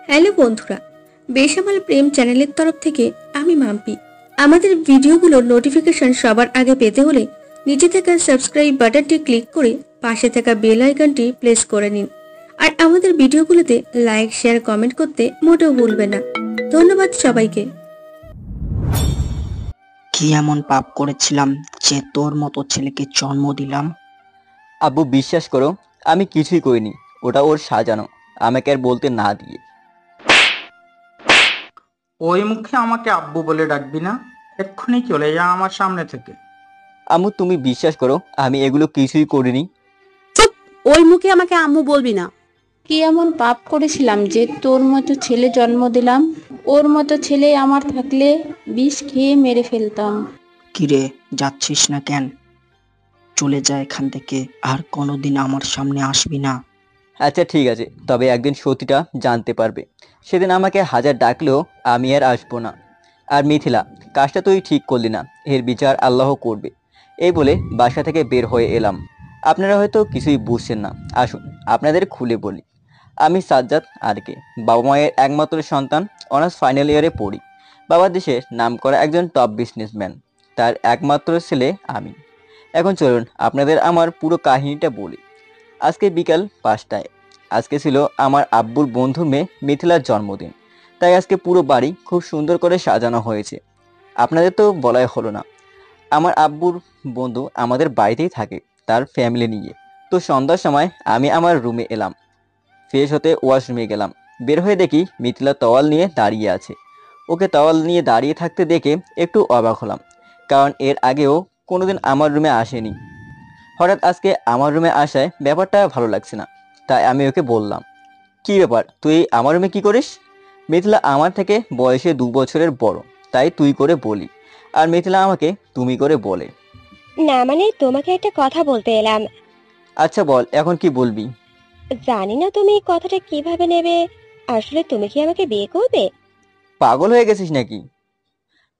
Hello বন্ধুরা, বেসামাল প্রেম চ্যানেলের তরফ থেকে আমি মাম্পি। আমাদের ভিডিওগুলোর নোটিফিকেশন সবার আগে পেতে হলে নিচে থাকা সাবস্ক্রাইব বাটনটি ক্লিক করে পাশে থাকা বেল আইকনটি প্রেস করে নিন। আর আমাদের ভিডিওগুলোতে লাইক, শেয়ার, কমেন্ট করতে মোটেও ভুলবেন না। ধন্যবাদ সবাইকে। কি এমন পাপ করেছিলাম যে তোর মতো ছেলেকে জন্ম দিলাম? আব্বু, বিশ্বাস করো, আমি কিছুই করিনি। ওটা ওর সাজানো, আমাকে আর বলতে না দিয়ে। ওই মুখে আমাকে আব্বু বলে ডাকবি না, এক্ষুনি চলে যা আমার সামনে থেকে। আম্মু, তুমি বিশ্বাস করো, আমি এগুলো কিছুই করিনি। চুপ! ওই মুখে আমাকে আম্মু বলবি না। কি এমন পাপ করেছিলাম যে তোর মতো ছেলে জন্ম দিলাম? ওর মতো ছেলে আমার থাকলে বিষ খেয়ে মেরে ফেলতাম। কিরে, যাচ্ছিস না কেন? চলে যা এখান থেকে, আর কোনোদিন আমার সামনে আসবি না। আচ্ছা ঠিক আছে, তবে একদিন সত্যিটা জানতে পারবে। সেদিন আমাকে হাজার ডাকলেও আমি আর আসবো না। আর মিথিলা, কাজটা তুই ঠিক করলি না, এর বিচার আল্লাহ করবে। এই বলে বাসা থেকে বের হয়ে এলাম। আপনারা হয়তো কিছুই বুঝছেন না, আসুন আপনাদের খুলে বলি। আমি সাজ্জাদ আরকে, বাবা মায়ের একমাত্র সন্তান। অনার্স ফাইনাল ইয়ারে পড়ি। বাবা দেশের নামকরা একজন টপ বিজনেসম্যান, তার একমাত্র ছেলে আমি। এখন চলুন আপনাদের আমার পুরো কাহিনীটা বলি। আজকে বিকাল 5টায়। আজকে ছিল আমার আব্বুর বন্ধুর মেয়ে মিথিলার জন্মদিন, তাই আজকে পুরো বাড়ি খুব সুন্দর করে সাজানো হয়েছে। আপনাদের তো বলাই হলো না, আমার আব্বুর বন্ধু আমাদের বাড়িতেই থাকে, তার ফ্যামিলি নিয়ে। তো সন্ধ্যার সময় আমি আমার রুমে এলাম, ফ্রেশ হতে ওয়াশরুমে গেলাম। বের হয়ে দেখি মিথিলা তওয়াল নিয়ে দাঁড়িয়ে আছে। ওকে তওয়াল নিয়ে দাঁড়িয়ে থাকতে দেখে একটু অবাক হলাম, কারণ এর আগেও কোনোদিন আমার রুমে আসেনি। হঠাৎ আজকে আমার রুমে আসায় ব্যাপারটা ভালো লাগছে না, তাই আমি ওকে বললাম, কি ব্যাপার, তুই আমার রুমে কি করিস? মিথিলা আমার থেকে বয়সে 2 বছরের বড়, তাই তুই করে বলি, আর মিথিলা আমাকে তুমি করে বলে। না মানে তোমাকে একটা কথা বলতে এলাম। আচ্ছা বল, এখন কি বলবি? জানি না তুমি এই কথাটা কিভাবে নেবে। আসলে তুমি কি আমাকে বিয়ে করবে? পাগল হয়ে গেছিস নাকি?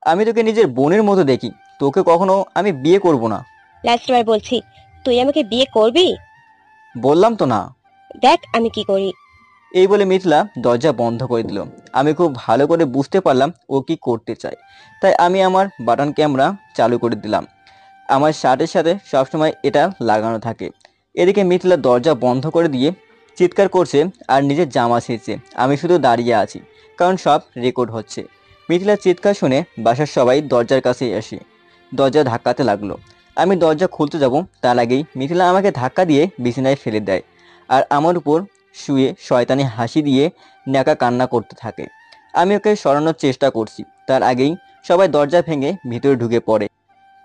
আমি তোকে নিজের বোনের মতো দেখি, তোকে কখনো আমি বিয়ে করব না। লাস্ট বার বলছি, তুই আমাকে বিয়ে করবি? বললাম তো না। দেখ আমি কি করি। এই বলে মিথিলা দরজা বন্ধ করে দিল। আমি খুব ভালো করে বুঝতে পারলাম ও কি করতে চায়, তাই আমি আমার বাটন ক্যামেরা চালু করে দিলাম। আমার শার্টের সাথে সবসময় এটা লাগানো থাকে। এদিকে মিথিলা দরজা বন্ধ করে দিয়ে চিৎকার করছে আর নিজের জামা ছিঁড়ছে। আমি শুধু দাঁড়িয়ে আছি, কারণ সব রেকর্ড হচ্ছে। মিথিলার চিৎকার শুনে বাসার সবাই দরজার কাছে এসে দরজা ধাক্কাতে লাগলো। আমি দরজা খুলতে যাব, তার আগেই মিথিলা আমাকে ধাক্কা দিয়ে বিছানায় ফেলে দেয়, আর আমার উপর শুয়ে শয়তানি হাসি দিয়ে ন্যাকা কান্না করতে থাকে। আমি ওকে সরানোর চেষ্টা করছি, তার আগেই সবাই দরজা ভেঙে ভিতরে ঢুকে পড়ে।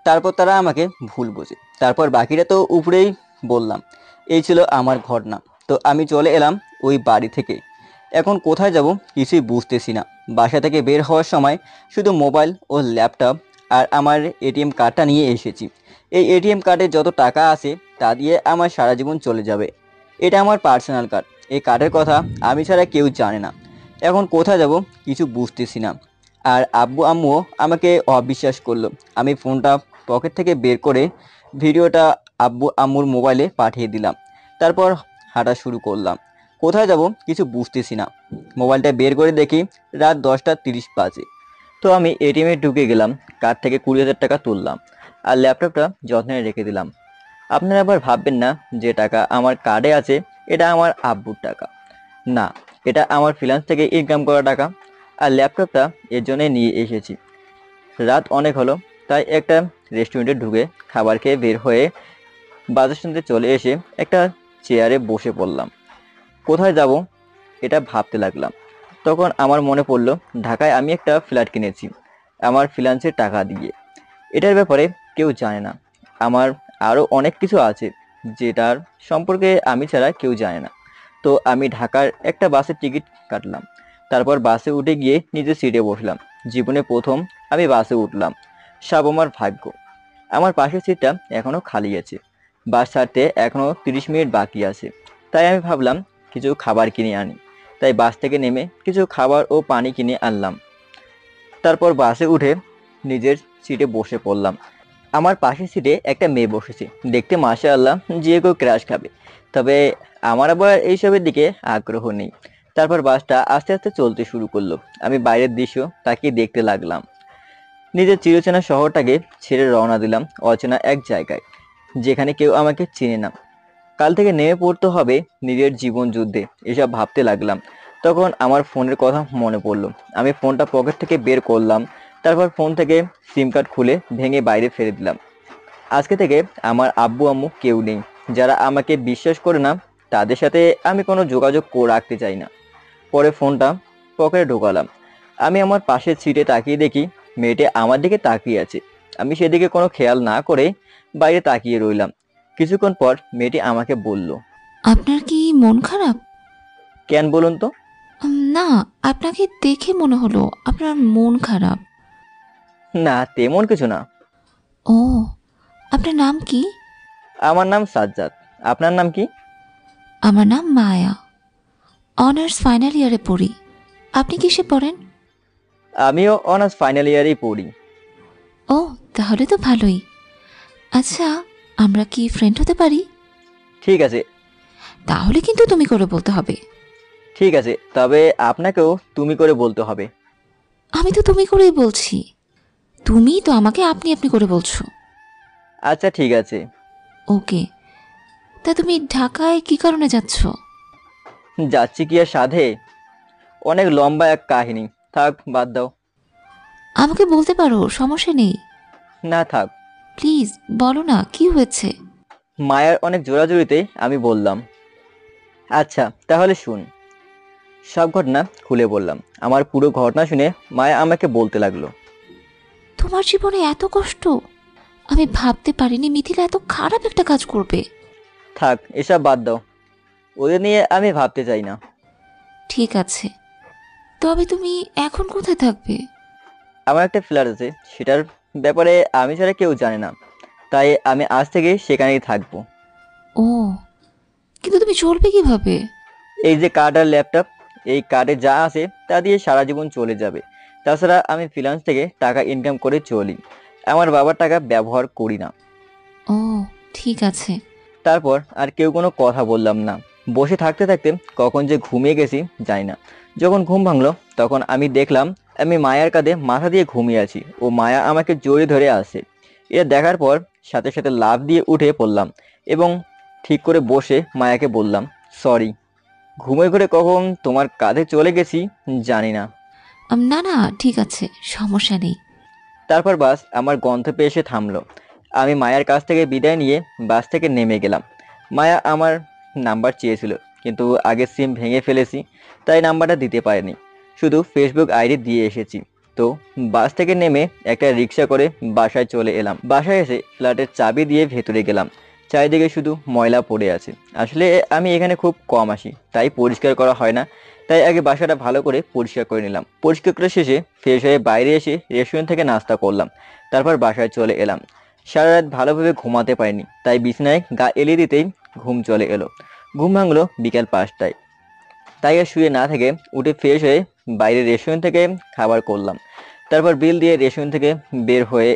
তারপর তারা আমাকে ভুল বোঝে। তারপর বাকিটা তো উপরেই বললাম। এই ছিল আমার ঘটনা। তো আমি চলে এলাম ওই বাড়ি থেকে। এখন কোথায় যাব কিছুই বুঝতেছি না। বাসা থেকে বের হওয়ার সময় শুধু মোবাইল ও ল্যাপটপ আর আমার এটিএম কার্ডটা নিয়ে এসেছি। এই এটিএম কার্ডে যত টাকা আছে তা দিয়ে আমার সারা জীবন চলে যাবে। এটা আমার পার্সোনাল কার্ড। এই কার্ডের কথা আমি ছাড়া কেউ জানে না। এখন কোথায় যাব কিছু বুঝতেছি না। আর আব্বু আম্মুও আমাকে অবিশ্বাস করলো। আমি ফোনটা পকেট থেকে বের করে ভিডিওটা আব্বু আম্মুর মোবাইলে পাঠিয়ে দিলাম। তারপর হাঁটা শুরু করলাম। কোথায় যাব কিছু বুঝতেছি না। মোবাইলটা বের করে দেখি রাত 10টা 30 বাজে। তো আমি এটিএমে ঢুকে গেলাম, কার্ড থেকে 20,000 টাকা তুললাম আর ল্যাপটপটা যত্নে রেখে দিলাম। আপনারা আবার ভাববেন না যে টাকা আমার কার্ডে আছে এটা আমার আব্বুর টাকা। না, এটা আমার ফ্রিল্যান্স থেকে ইনকাম করা টাকা। আর ল্যাপটপটা এর জন্য নিয়ে এসেছি। রাত অনেক হলো, তাই একটা রেস্টুরেন্টে ঢুকে খাবার খেয়ে বের হয়ে বাস স্ট্যান্ডে চলে এসে একটা চেয়ারে বসে পড়লাম। কোথায় যাব এটা ভাবতে লাগলাম। তখন আমার মনে পড়লো ঢাকায় আমি একটা ফ্ল্যাট কিনেছি আমার ফ্রিল্যান্সের টাকা দিয়ে। এটার ব্যাপারে কেউ জানে না। আমার আরও অনেক কিছু আছে যেটার সম্পর্কে আমি ছাড়া কেউ জানে না। তো আমি ঢাকার একটা বাসের টিকিট কাটলাম। তারপর বাসে উঠে গিয়ে নিজের সিটে বসলাম। জীবনে প্রথম আমি বাসে উঠলাম। সব আমার ভাগ্য। আমার পাশের সিটটা এখনও খালি আছে। বাস ছাড়তে এখনও 30 মিনিট বাকি আছে। তাই আমি ভাবলাম কিছু খাবার কিনে আনি। তাই বাস থেকে নেমে কিছু খাবার ও পানি কিনে আনলাম। তারপর বাসে উঠে নিজের সিটে বসে পড়লাম। আমার পাশের সিটে একটা মেয়ে বসেছে। দেখতে মাশাআল্লাহ যে কেউ ক্রাশ খাবে, তবে আমার আবার এইসবের দিকে আগ্রহ নেই। তারপর বাসটা আস্তে আস্তে চলতে শুরু করলো। আমি বাইরের দৃশ্য তাকিয়ে দেখতে লাগলাম। নিজের চিরচেনা শহরটাকে ছেড়ে রওনা দিলাম অচেনা এক জায়গায়, যেখানে কেউ আমাকে চেনে না। কাল থেকে নেমে পড়তে হবে নিজের জীবন যুদ্ধে, এসব ভাবতে লাগলাম। তখন আমার ফোনের কথা মনে পড়লো। আমি ফোনটা পকেট থেকে বের করলাম, তারপর ফোন থেকে সিম কার্ড খুলে ভেঙে বাইরে ফেলে দিলাম। আজকে থেকে আমার আব্বু আম্মু কেউ নেই। যারা আমাকে বিশ্বাস করে না তাদের সাথে আমি কোনো যোগাযোগ রাখতে চাই না। পরে ফোনটা পকেটে ঢোকালাম। আমি আমার পাশের সিটে তাকিয়ে দেখি মেয়েটি আমার দিকে তাকিয়ে আছে। আমি সেদিকে কোনো খেয়াল না করে বাইরে তাকিয়ে রইলাম। কিছুক্ষণ পর মেয়েটি আমাকে বলল, আপনার কি মন খারাপ? কেন বলুন তো? না, আপনাকে দেখে মনে হলো আপনার মন খারাপ। না, তেমন কিছু না। ও, আপনার নাম কি? আমার নাম সাজ্জাদ। আপনার নাম কি? আমার নাম মায়া। অনার্স ফাইনাল ইয়ারে পড়ি। আপনি কিসে পড়েন? আমিও অনার্স ফাইনাল ইয়ারেই পড়ি। ও, তাহলে তো ভালোই। আচ্ছা, আমরা কি ফ্রেন্ড হতে পারি? ঠিক আছে। তাহলে কিন্তু তুমি করে বলতে হবে। ঠিক আছে, তবে আপনাকেও তুমি করে বলতে হবে। আমি তো তুমি করেই বলছি। তুমি তো আমাকে আপনি আপনি করে বলছো। আচ্ছা ঠিক আছে। ওকে, তা তুমি ঢাকায় কি কারণে যাচ্ছ? যাচ্ছি কি আর সাধে? অনেক লম্বা এক কাহিনী, থাক বাদ দাও। আমাকে বলতে পারো, সমস্যা নেই। না থাক। প্লিজ বলো না, কি হয়েছে? মায়ার অনেক জোরাজুরিতে আমি বললাম, আচ্ছা তাহলে শুন। সব ঘটনা খুলে বললাম। আমার পুরো ঘটনা শুনে মায়া আমাকে বলতে লাগলো, তোমার জীবনে এত কষ্ট? আমি ভাবতে পারিনি মিথিলা এত খারাপ একটা কাজ করবে। থাক এসব বাদ দাও, ওদের নিয়ে আমি ভাবতে চাই না। ঠিক আছে, তবে তুমি এখন কোথায় থাকবে? আমার একটা ফ্ল্যাট আছে, সেটার ব্যাপারে আমি ছাড়া কেউ জানে না, তাই আমি আজ থেকে সেখানেই থাকবো। ও, কিন্তু তুমি চলবে কিভাবে? এই যে কার্ড আর ল্যাপটপ, এই কার্ডে যা আছে তা দিয়ে সারা জীবন চলে যাবে। তাছাড়া আমি ফ্রিল্যান্স থেকে টাকা ইনকাম করে চলি, আমার বাবার টাকা ব্যবহার করি না। ও, ঠিক আছে। তারপর আর কেউ কোনো কথা বললাম না। বসে থাকতে থাকতে কখন যে ঘুমিয়ে গেছি জানি না। যখন ঘুম ভাঙলো তখন আমি দেখলাম আমি মায়ার কাঁধে মাথা দিয়ে ঘুমিয়ে আছি ও মায়া আমাকে জড়িয়ে ধরে আছে। এটা দেখার পর সাথে সাথে লাফ দিয়ে উঠে পড়লাম এবং ঠিক করে বসে মায়াকে বললাম, সরি, ঘুমে ঘুরে কখন তোমার কাঁধে চলে গেছি জানি না। না না, ঠিক আছে, সমস্যা নেই। তারপর বাস আমার গন্তব্যে এসে থামলো। আমি মায়ার কাছ থেকে বিদায় নিয়ে বাস থেকে নেমে গেলাম। মায়া আমার নাম্বার চেয়েছিল, কিন্তু আগে সিম ভেঙে ফেলেছি, তাই নাম্বারটা দিতে পারিনি, শুধু ফেসবুক আইডি দিয়ে এসেছি। তো বাস থেকে নেমে একটা রিক্সা করে বাসায় চলে এলাম। বাসায় এসে ফ্ল্যাটের চাবি দিয়ে ভেতরে গেলাম। চারিদিকে শুধু ময়লা পড়ে আছে। আসলে আমি এখানে খুব কম আসি, তাই পরিষ্কার করা হয় না। তাই আগে বাসাটা ভালো করে পরিষ্কার করে নিলাম। পরিষ্কার করে শেষে ফ্রেশ হয়ে বাইরে এসে রেস্টুরেন্ট থেকে নাস্তা করলাম। তারপর বাসায় চলে এলাম। সারা রাত ভালোভাবে ঘুমাতে পারিনি, তাই বিছানায় গা এলিয়ে দিতেই ঘুম চলে এলো। ঘুম ভাঙলো বিকাল 5টায়। তাই আর শুয়ে না থেকে উঠে ফ্রেশ হয়ে বাইরে রেস্টুরেন্ট থেকে খাবার করলাম। তারপর বিল দিয়ে রেস্টুরেন্ট থেকে বের হয়ে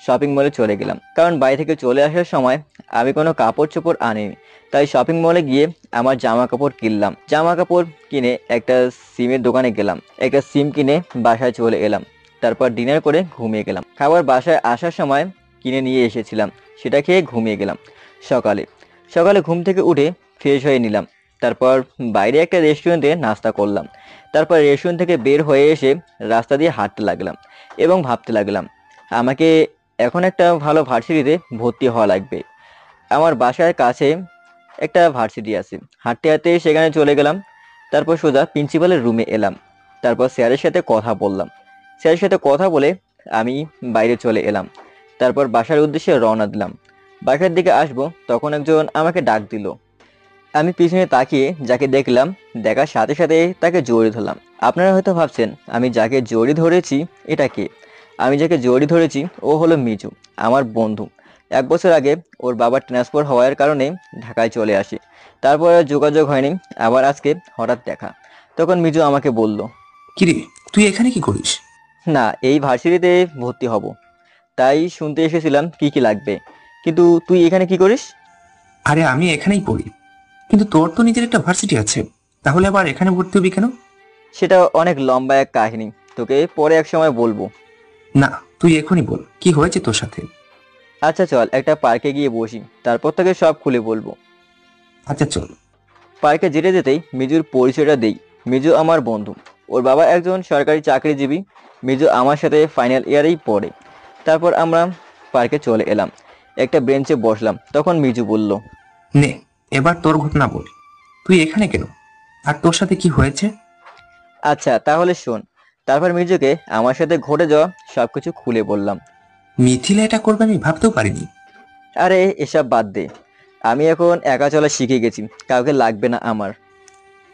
শপিং মলে চলে গেলাম, কারণ বাড়ি থেকে চলে আসার সময় আমি কোনো কাপড় চোপড় আনিনি। তাই শপিং মলে গিয়ে আমার জামা কাপড় কিনলাম। জামা কাপড় কিনে একটা সিমের দোকানে গেলাম, একটা সিম কিনে বাসায় চলে এলাম। তারপর ডিনার করে ঘুমিয়ে গেলাম। খাবার বাসায় আসার সময় কিনে নিয়ে এসেছিলাম, সেটা খেয়ে ঘুমিয়ে গেলাম। সকালে সকালে ঘুম থেকে উঠে ফ্রেশ হয়ে নিলাম। তারপর বাইরে একটা রেস্টুরেন্টে নাস্তা করলাম। তারপর রেস্টুরেন্ট থেকে বের হয়ে এসে রাস্তা দিয়ে হাঁটতে লাগলাম এবং ভাবতে লাগলাম আমাকে এখন একটা ভালো ভার্সিটিতে ভর্তি হওয়া লাগবে। আমার বাসার কাছে একটা ভার্সিটি আছে। হাঁটতে হাঁটতে সেখানে চলে গেলাম। তারপর সোজা প্রিন্সিপালের রুমে এলাম। তারপর স্যারের সাথে কথা বললাম। স্যারের সাথে কথা বলে আমি বাইরে চলে এলাম। তারপর বাসার উদ্দেশ্যে রওনা দিলাম। বাসার দিকে আসবো তখন একজন আমাকে ডাক দিল। আমি পিছনে তাকিয়ে যাকে দেখলাম, দেখার সাথে সাথে তাকে জড়িয়ে ধরলাম। আপনারা হয়তো ভাবছেন আমি যাকে জড়িয়ে ধরেছি এটা কে। আমি যাকে জড়িয়ে ধরেছি ও হলো মিজু, আমার বন্ধু। 1 বছর আগে ওর বাবার ট্রান্সফার হওয়ার কারণে ঢাকায় চলে আসে। তারপর আর যোগাযোগ হয়নি, আবার আজকে হঠাৎ দেখা। তখন মিজু আমাকে বলল, কিরে, তুই এখানে কি করিস? না, এই ভার্সিটিতে ভর্তি হব, তাই শুনতে এসেছিলাম কি কি লাগবে। কিন্তু তুই এখানে কি করিস? আরে আমি এখানেই পড়ি, কিন্তু তোর তো নিজের একটা ভার্সিটি আছে, তাহলে আবার এখানে ভর্তি হবি কেন? সেটা অনেক লম্বা এক কাহিনী, তোকে পরে এক সময় বলবো। না, তুই এখনই বল, কি হয়েছে তোর সাথে? আচ্ছা চল একটা পার্কে গিয়ে বসি, তারপর তোকে সব খুলে বলবো। আচ্ছা চল। পার্কে যেতে যেতেই মিজুর পরিচয়টা দেই। মিজু আমার বন্ধু, ওর বাবা একজন সরকারি চাকরিজীবী। মিজু আমার সাথে ফাইনাল ইয়ারেই পড়ে। তারপর আমরা পার্কে চলে এলাম, একটা বেঞ্চে বসলাম। তখন মিজু বলল, নে, এবার তোর ঘটনা বল। তুই এখানে কেন, আর তোর সাথে কি হয়েছে? আচ্ছা তাহলে শোন। তারপর মিজুকে আমার সাথে ঘটে যাওয়া সবকিছু খুলে বললাম। মিথিলা এটা করবে আমি ভাবতেও পারিনি। আরে এসব বাদ দে, আমি এখন একা চলা শিখে গেছি, কাউকে লাগবে না আমার।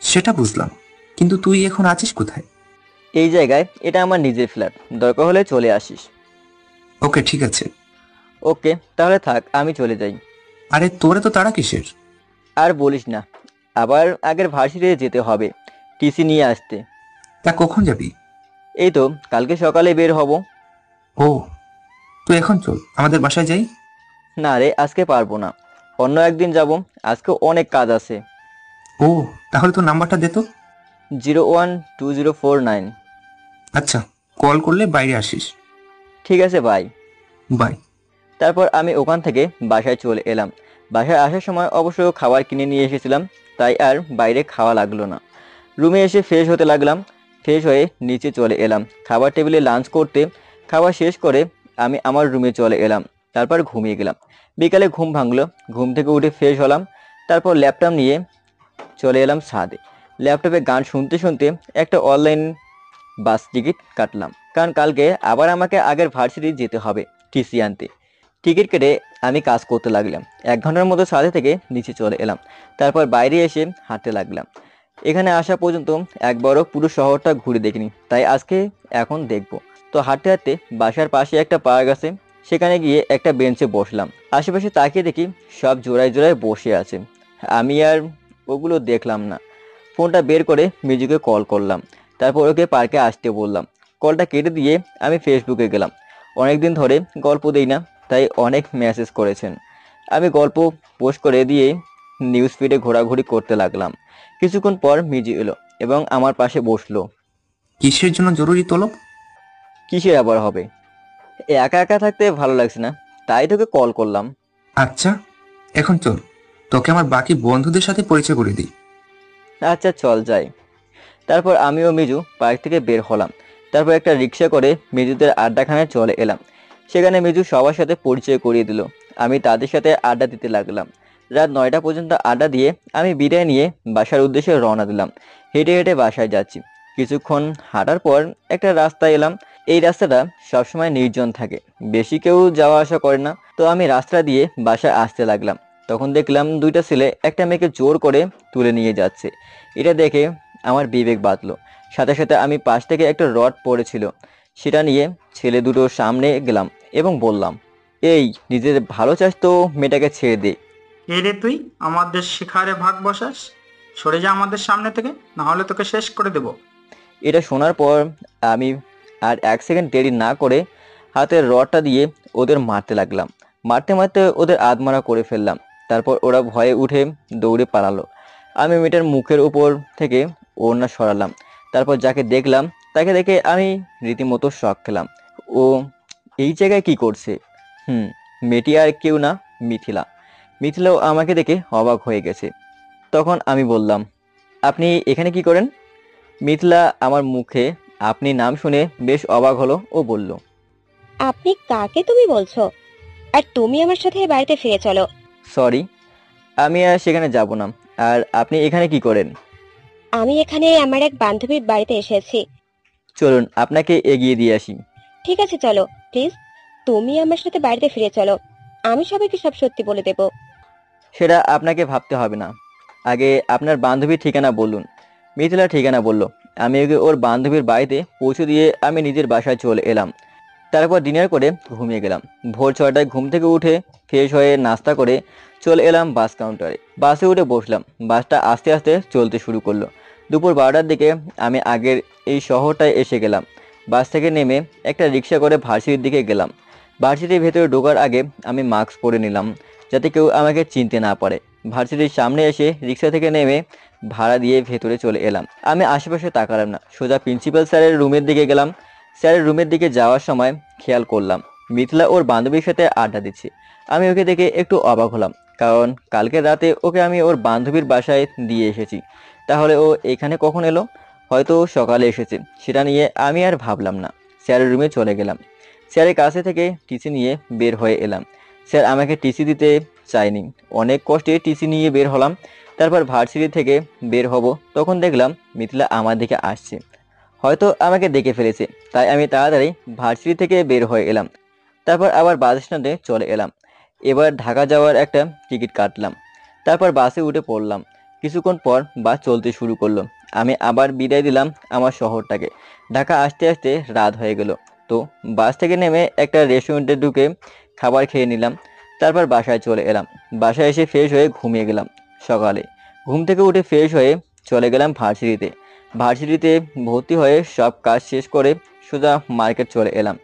সেটা বুঝলাম, কিন্তু তুই এখন আছিস কোথায়? এই জায়গায়, এটা আমার নিজের ফ্ল্যাট, দরকার হলে চলে আসিস। ওকে ঠিক আছে। ওকে তাহলে থাক, আমি চলে যাই। আরে তোরে তো তাড়া কিসের? আর বলিস না, আবার আগের ভার্সিটিতে যেতে হবে টিসি নিয়ে আসতে। তা কখন যাবি? এই তো কালকে সকালে বের হব। ও, তুই এখন চল, আমাদের বাসায় যাই। না রে, আজকে পারবো না, অন্য একদিন যাব, আজকে অনেক কাজ আছে। ও, তাহলে তোর নাম্বারটা দে তো। 012049। আচ্ছা, কল করলে বাইরে আসিস। ঠিক আছে, বাই। বাই। তারপর আমি ওখান থেকে বাসায় চলে এলাম। বাসায় আসার সময় অবশ্য খাবার কিনে নিয়ে এসেছিলাম, তাই আর বাইরে খাওয়া লাগলো না। রুমে এসে ফ্রেশ হতে লাগলাম। ফ্রেশ হয়ে নিচে চলে এলাম খাবার টেবিলে লাঞ্চ করতে। খাওয়া শেষ করে আমি আমার রুমে চলে এলাম, তারপর ঘুমিয়ে গেলাম। বিকালে ঘুম ভাঙলো, ঘুম থেকে উঠে ফ্রেশ হলাম। তারপর ল্যাপটপ নিয়ে চলে এলাম ছাদে। ল্যাপটপে গান শুনতে শুনতে একটা অনলাইন বাস টিকিট কাটলাম, কারণ কালকে আবার আমাকে আগের ভার্সিটি যেতে হবে টিসি আনতে। টিকিট কেটে আমি কাজ করতে লাগলাম। 1 ঘন্টার মতো ছাদে থেকে নিচে চলে এলাম। তারপর বাইরে এসে হাঁটতে লাগলাম। এখানে আসা পর্যন্ত একবারও পুরো শহরটা ঘুরে দেখিনি, তাই আজকে এখন দেখব। তো হাঁটতে হাঁটতে বাসার পাশে একটা পার্ক আছে, সেখানে গিয়ে একটা বেঞ্চে বসলাম। আশেপাশে তাকিয়ে দেখি সব জোড়ায় জোড়ায় বসে আছে। আমি আর ওগুলো দেখলাম না। ফোনটা বের করে মিজুকে কল করলাম, তারপর ওকে পার্কে আসতে বললাম। কলটা কেটে দিয়ে আমি ফেসবুকে গেলাম। অনেকদিন ধরে গল্প দেই না, তাই অনেক মেসেজ করেছেন। আমি গল্প পোস্ট করে দিয়ে নিউজ ফিডে ঘোরাঘুরি করতে লাগলাম। কিছুক্ষণ পর মিজু এলো এবং আমার পাশে বসলো। কিসের জন্য জরুরি তলব? কিসের আবার হবে, একা একা থাকতে ভালো লাগছে না, তাই তোকে কল করলাম। আচ্ছা, এখন চল, তোকে আমার বাকি বন্ধুদের সাথে পরিচয় করে দিই। আচ্ছা চল যাই। তারপর আমি ও মিজু পার্ক থেকে বের হলাম। তারপর একটা রিক্সা করে মিজুদের আড্ডাখানায় চলে এলাম। সেখানে মিজু সবার সাথে পরিচয় করিয়ে দিল। আমি তাদের সাথে আড্ডা দিতে লাগলাম। রাত 9টা পর্যন্ত আড্ডা দিয়ে আমি বিদায় নিয়ে বাসার উদ্দেশ্যে রওনা দিলাম। হেঁটে হেঁটে বাসায় যাচ্ছি। কিছুক্ষণ হাঁটার পর একটা রাস্তায় এলাম। এই রাস্তাটা সবসময় নির্জন থাকে, বেশি কেউ যাওয়া আসা করে না। তো আমি রাস্তা দিয়ে বাসায় আসতে লাগলাম। তখন দেখলাম 2টা ছেলে একটা মেয়েকে জোর করে তুলে নিয়ে যাচ্ছে। এটা দেখে আমার বিবেক বাঁধলো। সাথে সাথে আমি পাশ থেকে একটা রড পড়েছিল, সেটা নিয়ে ছেলে দুটোর সামনে গেলাম এবং বললাম, এই নিজের ভালো চাস তো মেয়েটাকে ছেড়ে দে। কে রে তুই, আমাদের শিখারে ভাগ বসাস? সরে যা আমাদের সামনে থেকে, না হলে তোকে শেষ করে দেব। এটা শোনার পর আমি আর 1 সেকেন্ড দেরি না করে হাতের রডটা দিয়ে ওদের মারতে লাগলাম। মারতে মারতে ওদের আধমারা করে ফেললাম। তারপর ওরা ভয়ে উঠে দৌড়ে পালালো। আমি মেয়েটার মুখের উপর থেকে ওড়না সরালাম। তারপর যাকে দেখলাম তাকে দেখে আমি রীতিমতো শক খেলাম। ও এই জায়গায় কি করছে? মেয়েটি আর কেউ না, মিথিলা। মিথিলাও আমাকে দেখে অবাক হয়ে গেছে। তখন আমি বললাম, আপনি এখানে কি করেন? মিথিলা আমার মুখে আপনি নাম শুনে বেশ অবাক হলো ও বলল, আপনি কাকে তুমি বলছো? আর তুমি আমার সাথে বাড়িতে ফিরে চলো। সরি, আমি আর সেখানে যাব না। আর আপনি এখানে কি করেন? আমি এখানে আমার এক বান্ধবীর বাড়িতে এসেছি। চলুন আপনাকে এগিয়ে দিয়ে আসি। ঠিক আছে চলো, প্লিজ তুমি আমার সাথে বাড়িতে ফিরে চলো, আমি সবাইকে সব সত্যি বলে দেব। সেটা আপনাকে ভাবতে হবে না, আগে আপনার বান্ধবীর ঠিকানা বলুন। মিথিলা ঠিকানা বলল। আমি ওকে ওর বান্ধবীর বাড়িতে পৌঁছে দিয়ে আমি নিজের বাসায় চলে এলাম। তারপর ডিনার করে ঘুমিয়ে গেলাম। ভোর 6টায় ঘুম থেকে উঠে ফ্রেশ হয়ে নাস্তা করে চলে এলাম বাস কাউন্টারে। বাসে উঠে বসলাম। বাসটা আস্তে আস্তে চলতে শুরু করলো। দুপুর 12টার দিকে আমি আগের এই শহরটায় এসে গেলাম। বাস থেকে নেমে একটা রিক্সা করে ভার্সিটির দিকে গেলাম। ভার্সিটির ভেতরে ঢোকার আগে আমি মাস্ক পরে নিলাম, যাতে কেউ আমাকে চিনতে না পারে। ভার্সিটির সামনে এসে রিক্সা থেকে নেমে ভাড়া দিয়ে ভেতরে চলে এলাম। আমি আশেপাশে তাকালাম না, সোজা প্রিন্সিপাল স্যারের রুমের দিকে গেলাম। স্যারের রুমের দিকে যাওয়ার সময় খেয়াল করলাম মিথিলা ওর বান্ধবীর সাথে আড্ডা দিচ্ছে। আমি ওকে দেখে একটু অবাক হলাম, কারণ কালকে রাতে ওকে আমি ওর বান্ধবীর বাসায় দিয়ে এসেছি। তাহলে ও এখানে কখন এলো? হয়তো সকালে এসেছে, সেটা নিয়ে আমি আর ভাবলাম না। স্যারের রুমে চলে গেলাম। স্যারের কাছে থেকে টিসি নিয়ে বের হয়ে এলাম। স্যার আমাকে টিসি দিতে চায়নি, অনেক কষ্টে টিসি নিয়ে বের হলাম। তারপর ভার্সিটি থেকে বের হব, তখন দেখলাম মিথিলা আমার দিকে আসছে। হয়তো আমাকে দেখে ফেলেছে, তাই আমি তাড়াতাড়ি ভার্সিটি থেকে বের হয়ে এলাম। তারপর আবার বাস স্ট্যান্ডে চলে এলাম। এবার ঢাকা যাওয়ার একটা টিকিট কাটলাম। তারপর বাসে উঠে পড়লাম। কিছুক্ষণ পর বাস চলতে শুরু করলো। আমি আবার বিদায় দিলাম আমার শহরটাকে। ঢাকা আসতে আসতে রাত হয়ে গেল। তো বাস থেকে নেমে একটা রেস্টুরেন্টে ঢুকে খাবার খেয়ে নিলাম। তারপর বাসায় চলে এলাম। বাসায় এসে ফ্রেশ হয়ে ঘুমিয়ে গেলাম। সকালে ঘুম থেকে উঠে ফ্রেশ হয়ে চলে গেলাম ভার্সিটিতে। ভার্সিটিতে ভর্তি হয়ে সব কাজ শেষ করে সোজা মার্কেট চলে এলাম।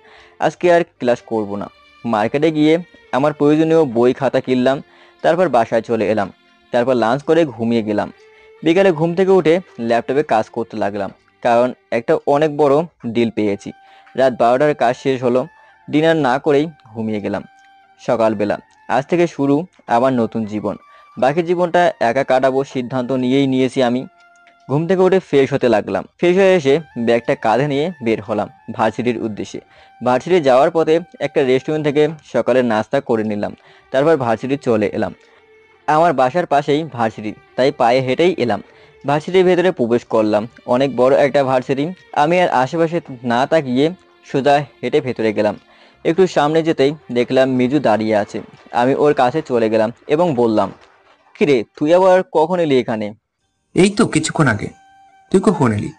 আজকে আর ক্লাস করব না। মার্কেটে গিয়ে আমার প্রয়োজনীয় বই খাতা কিনলাম। তারপর বাসায় চলে এলাম। তারপর লাঞ্চ করে ঘুমিয়ে গেলাম। বিকালে ঘুম থেকে উঠে ল্যাপটপে কাজ করতে লাগলাম, কারণ একটা অনেক বড় ডিল পেয়েছি। রাত 12টার কাজ শেষ হলো। ডিনার না করেই ঘুমিয়ে গেলাম। সকালবেলা আজ থেকে শুরু আমার নতুন জীবন। বাকি জীবনটা একা কাটাবো সিদ্ধান্ত নিয়েছি আমি। ঘুম থেকে উঠে ফ্রেশ হতে লাগলাম। ফ্রেশ হয়ে এসে ব্যাগটা কাঁধে নিয়ে বের হলাম ভার্সিটির উদ্দেশ্যে। ভার্সিটি যাওয়ার পথে একটা রেস্টুরেন্ট থেকে সকালের নাস্তা করে নিলাম। তারপর ভার্সিটি চলে এলাম। আমার বাসার পাশেই ভার্সিটি, তাই পায়ে হেঁটেই এলাম। ভার্সিটির ভেতরে প্রবেশ করলাম। অনেক বড় একটা ভার্সিটি। আমি আর আশেপাশে না তাকিয়ে সোজা হেঁটে ভেতরে গেলাম। একটু সামনে যেতেই দেখলাম মিজু দাঁড়িয়ে আছে। আমি ওর কাছে চলে গেলাম এবং বললাম, কিরে তুই আবার কখন এলি এখানে? এই তো কিছুক্ষণ আগে। তুই কখন এলি?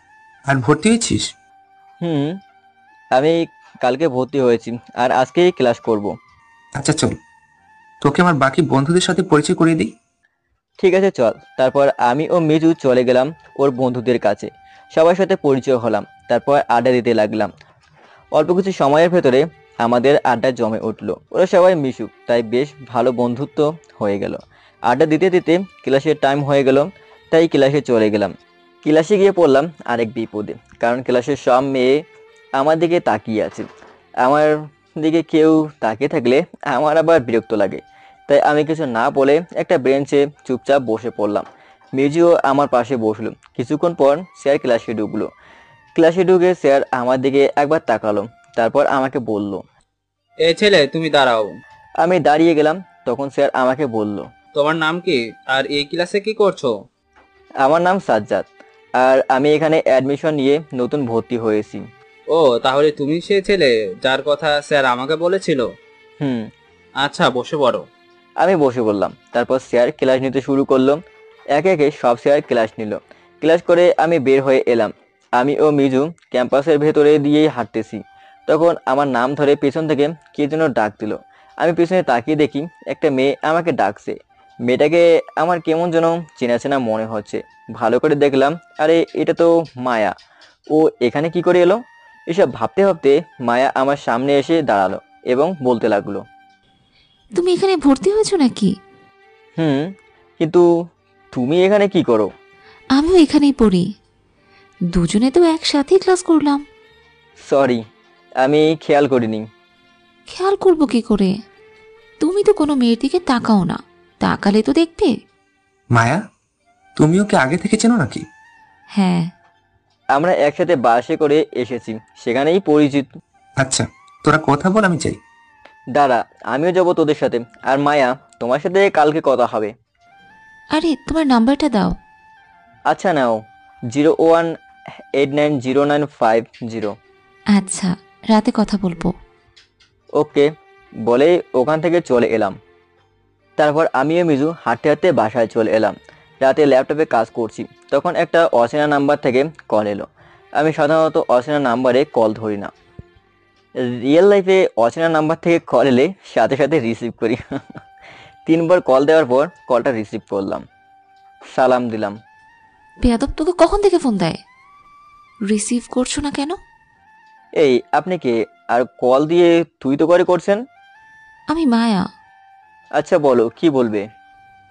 আর ভর্তি হয়েছিস? হুম, আমি কালকে ভর্তি হয়েছি আর আজকেই ক্লাস করব। আচ্ছা চল, তোকে আমার বাকি বন্ধুদের সাথে পরিচয় করিয়ে দিই। ঠিক আছে চল। তারপর আমি ও মিজু চলে গেলাম ওর বন্ধুদের কাছে। সবার সাথে পরিচয় হলাম। তারপর আড্ডা দিতে লাগলাম। অল্প কিছু সময়ের ভেতরে আমাদের আড্ডা জমে উঠলো। ওরা সবাই মিশুক, তাই বেশ ভালো বন্ধুত্ব হয়ে গেল। আড্ডা দিতে দিতে ক্লাসের টাইম হয়ে গেল, তাই ক্লাসে চলে গেলাম। ক্লাসে গিয়ে পড়লাম আরেক বিপদে, কারণ ক্লাসের সব মেয়ে আমার দিকে তাকিয়ে আছে। আমার দিকে কেউ তাকিয়ে থাকলে আমার আবার বিরক্ত লাগে, তাই আমি কিছু না বলে একটা বেঞ্চে চুপচাপ বসে পড়লাম। মিজিও আমার পাশে বসলো। কিছুক্ষণ পর স্যার ক্লাসে ঢুকলো। ক্লাসে ঢুকে স্যার আমার দিকে একবার তাকালো, তারপর আমাকে বলল, এ ছেলে তুমি দাঁড়াও। আমি দাঁড়িয়ে গেলাম। তখন স্যার আমাকে বলল, তোমার নাম কি আর এই ক্লাসে কি করছো? আমার নাম সাজ্জাদ, আর আমি এখানে অ্যাডমিশন নিয়ে নতুন ভর্তি হয়েছি। ও তাহলে তুমি সে ছেলে যার কথা স্যার আমাকে বলেছিল। হুম। আচ্ছা বসে পড়ো। আমি বসে পড়লাম। তারপর স্যার ক্লাস নিতে শুরু করলো। একে একে সব স্যার ক্লাস নিল। ক্লাস করে আমি বের হয়ে এলাম। আমি ও মিজু ক্যাম্পাসের ভেতরে দিয়েই হাঁটতেছি। তখন আমার নাম ধরে পেছন থেকে কে যেন ডাক দিল। আমি পেছনে তাকিয়ে দেখি একটা মেয়ে আমাকে ডাকছে। মেয়েটাকে আমার কেমন যেন চেনা চেনা মনে হচ্ছে। ভালো করে দেখলাম, আরে এটা তো মায়া। ও এখানে কি করে এলো? এসব ভাবতে ভাবতে মায়া আমার সামনে এসে দাঁড়ালো এবং বলতে লাগলো, তুমি এখানে ভর্তি হয়েছো নাকি? হুম, কিন্তু তুমি এখানে কি করো? আমিও এখানেই পড়ি। দুজনে তো একসাথেই ক্লাস করলাম। সরি, আমি খেয়াল করিনি। খেয়াল করবো কি করে? তুমি তো কোনো মেয়ের দিকে তাকাও না, তাকালে তো দেখবে। মায়া, তুমি ওকে আগে থেকে চেনো নাকি? হ্যাঁ। আমরা একসাথে বাসে করে এসেছি, সেখানেই পরিচিত। আচ্ছা, তোরা কথা বল, আমি চাই। দাঁড়া, আমিও যাবো তোদের সাথে। আর মায়া, তোমার সাথে কালকে কথা হবে। আরে তোমার নাম্বারটা দাও। আচ্ছা নাও, 01890950। আচ্ছা, রাতে কথা বলবো। ওকে বলে ওখান থেকে চলে এলাম। তারপর আমিও মিজু হাঁটতে হাঁটতে বাসায় চলে এলাম। রাতে ল্যাপটপে কাজ করছি, তখন একটা অচেনা নাম্বার থেকে কল এলো। আমি সাধারণত অচেনা নাম্বারে কল ধরি না। রিয়েল লাইফে অচেনা নাম্বার থেকে কল এলে সাথে সাথে রিসিভ করি। 3বার কল দেওয়ার পর কলটা রিসিভ করলাম, সালাম দিলাম। বেয়াদব তোকে কখন থেকে ফোন দেয়? রিসিভ করছো না কেন? এই আপনি কে? আর কল দিয়ে তুই তো করে করছেন। আমি মায়া। আচ্ছা বলো, কি বলবে?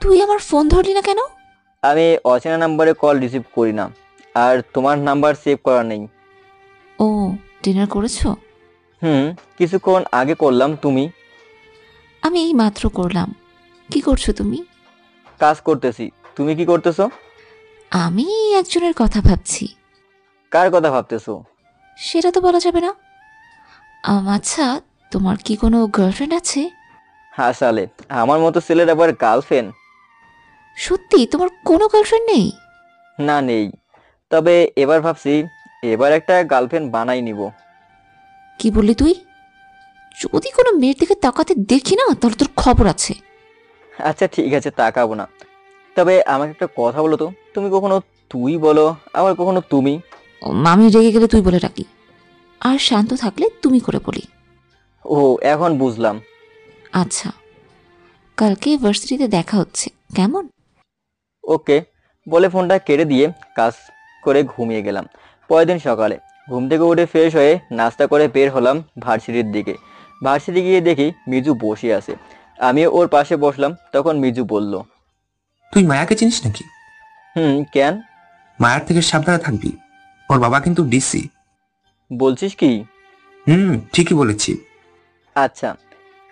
তুই আমার ফোন ধরলি না কেন? আমি অচেনা নাম্বারে কল রিসিভ করি না, আর তোমার নাম্বার সেভ করা নেই। ও, ডিনার করেছো? কিছুক্ষণ আগে করলাম। তুমি? আমি এই মাত্র করলাম। কি করছো তুমি? কাজ করতেছি। তুমি কি করতেছো? আমি একজনের কথা ভাবছি। কার কথা ভাবতেছো? সেটা তো বলা যাবে না। আচ্ছা, তোমার কি কোনো গার্লফ্রেন্ড আছে? আসলে আমার মতো ছেলের আবার গার্লফ্রেন্ড? সত্যি তোমার কোনো গার্লফ্রেন্ড নেই? না, নেই। তবে এবার ভাবছি এবার একটা গার্লফ্রেন্ড বানাই নিব। কি বললি তুই? যদি কোনো মেয়ের দিকে তাকাতে দেখি না, তাহলে তোর খবর আছে। আচ্ছা ঠিক আছে, তাকাবো না। তবে আমাকে একটা কথা বলো তো, তুমি কখনো তুই বলো, আবার কখনো তুমি? আমি রেগে গেলে তুই বলে রাখি, আর শান্ত থাকলে তুমি করে বলি। ও, এখন বুঝলাম। আচ্ছা, কালকে ভার্সিটিতে দেখা হচ্ছে, কেমন? ওকে বলে ফোনটা কেটে দিয়ে কাজ করে ঘুমিয়ে গেলাম। পরের দিন সকালে ঘুম থেকে উঠে ফ্রেশ হয়ে নাস্তা করে বের হলাম ভার্সিটির দিকে। ভার্সিটি গিয়ে দেখি মিজু বসে আছে। আমিও ওর পাশে বসলাম। তখন মিজু বলল, তুই মায়াকে চিনিস নাকি? কেন? মায়ার থেকে সাবধানে থাকবি, ওর বাবা কিন্তু ডিসি। বলছিস কি? ঠিকই বলেছি। আচ্ছা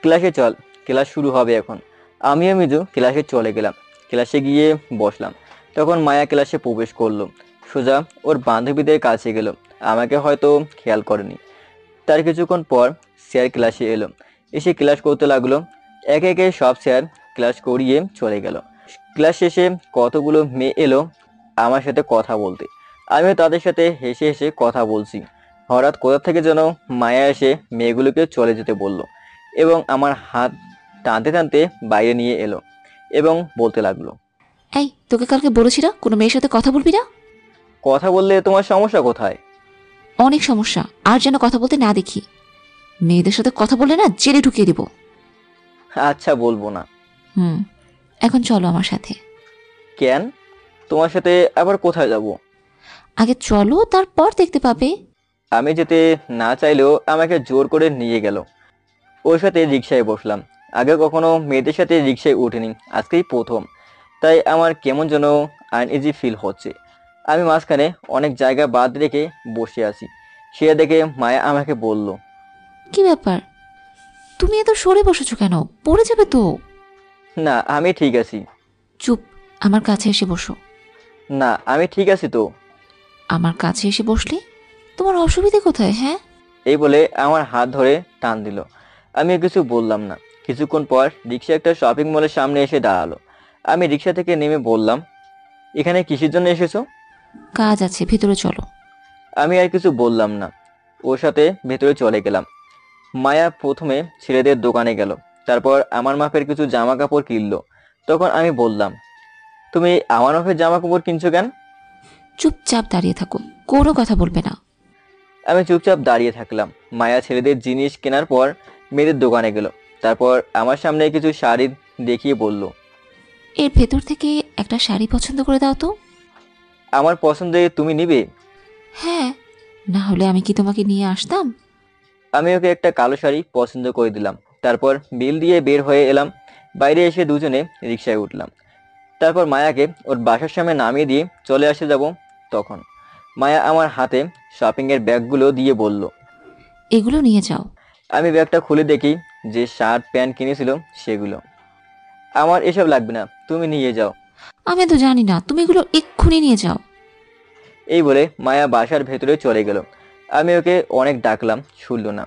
ক্লাসে চল, ক্লাস শুরু হবে এখন। আমিও মিজু ক্লাসে চলে গেলাম। ক্লাসে গিয়ে বসলাম। তখন মায়া ক্লাসে প্রবেশ করলো। সোজা ওর বান্ধবীদের কাছে গেল। আমাকে হয়তো খেয়াল করেনি। তার কিছুক্ষণ পর স্যার ক্লাসে এলো। এসে ক্লাস করতে লাগলো। একে একে সব স্যার ক্লাস করিয়ে চলে গেল। ক্লাস শেষে কতগুলো মেয়ে এলো আমার সাথে কথা বলতে। আমিও তাদের সাথে হেসে হেসে কথা বলছি। হঠাৎ কোথা থেকে যেন মায়া এসে মেয়েগুলোকে চলে যেতে বলল এবং আমার হাত টানতে টানতে বাইরে নিয়ে এলো এবং বলতে লাগলো, এই, তোকে কালকে বলেছি না কোনো মেয়ের সাথে কথা বলবি না? কথা বললে তোমার সমস্যা কোথায়? অনেক সমস্যা, আর যেন কথা বলতে না দেখি। মেয়েদের সাথে কথা বললে না জেলে ঢুকিয়ে দিব। আচ্ছা বলবো না। এখন চলো আমার সাথে। কেন? তোমার সাথে আবার কোথায় যাব? আগে চলো, তারপর দেখতে পাবে। আমি যেতে না চাইলেও আমাকে জোর করে নিয়ে গেল। ওর সাথে রিক্সায় বসলাম। আগে কখনো মেয়েদের সাথে রিক্সায় উঠিনি, আজকেই প্রথম। তাই আমার কেমন যেন আনইজি ফিল হচ্ছে। আমি মাঝখানে অনেক জায়গা বাদ রেখে বসে আছি। সে দেখে মায়া আমাকে বলল, কি ব্যাপার, তুমি এত সরে বসেছো কেন? পড়ে যাবে তো। না আমি ঠিক আছি। চুপ, আমার কাছে এসে বসো। না আমি ঠিক আছি তো। আমার কাছে এসে বসলে তোমার অসুবিধে কোথায়? হ্যাঁ, এই বলে আমার হাত ধরে টান দিল। আমি কিছু বললাম না। কিছুক্ষণ পর রিক্সা একটা শপিং মলের সামনে এসে দাঁড়ালো। আমি রিক্সা থেকে নেমে বললাম, এখানে কিসের জন্য এসেছো? কাজ আছে, ভেতরে চলো। আমি আর কিছু বললাম না। ওর সাথে ভেতরে চলে গেলাম। মায়া প্রথমে ছেলেদের দোকানে গেল, তারপর আমার মাপের কিছু জামা কাপড় কিনলো। তখন আমি বললাম, তুমি আমার মাপের জামা কাপড় কিনছো কেন? চুপচাপ দাঁড়িয়ে থাকো, কোনো কথা বলবে না। আমি চুপচাপ দাঁড়িয়ে থাকলাম। মায়া ছেলেদের জিনিস কেনার পর মেয়েদের দোকানে গেল। তারপর আমার সামনে কিছু শাড়ি দেখিয়ে বলল, এর ভেতর থেকে একটা শাড়ি পছন্দ করে দাও তো। আমার পছন্দে তুমি নিবে? হ্যাঁ, না হলে আমি কি তোমাকে নিয়ে আসতাম? আমি ওকে একটা কালো শাড়ি পছন্দ করে দিলাম। তারপর বিল দিয়ে বের হয়ে এলাম। বাইরে এসে দুজনে রিক্সায় উঠলাম। তারপর মায়াকে ওর বাসার সামনে নামিয়ে দিয়ে চলে আসে যাব। তখন মায়া আমার হাতে শপিংয়ের ব্যাগগুলো দিয়ে বলল, এগুলো নিয়ে যাও। আমি ব্যাগটা খুলে দেখি যে শার্ট প্যান্ট কিনেছিল সেগুলো। আমার এসব লাগবে না, তুমি নিয়ে যাও। আমি তো জানি না, তুমি এগুলো এক্ষুনি নিয়ে যাও। এই বলে মায়া বাসার ভেতরে চলে গেল। আমি ওকে অনেক ডাকলাম, শুনল না।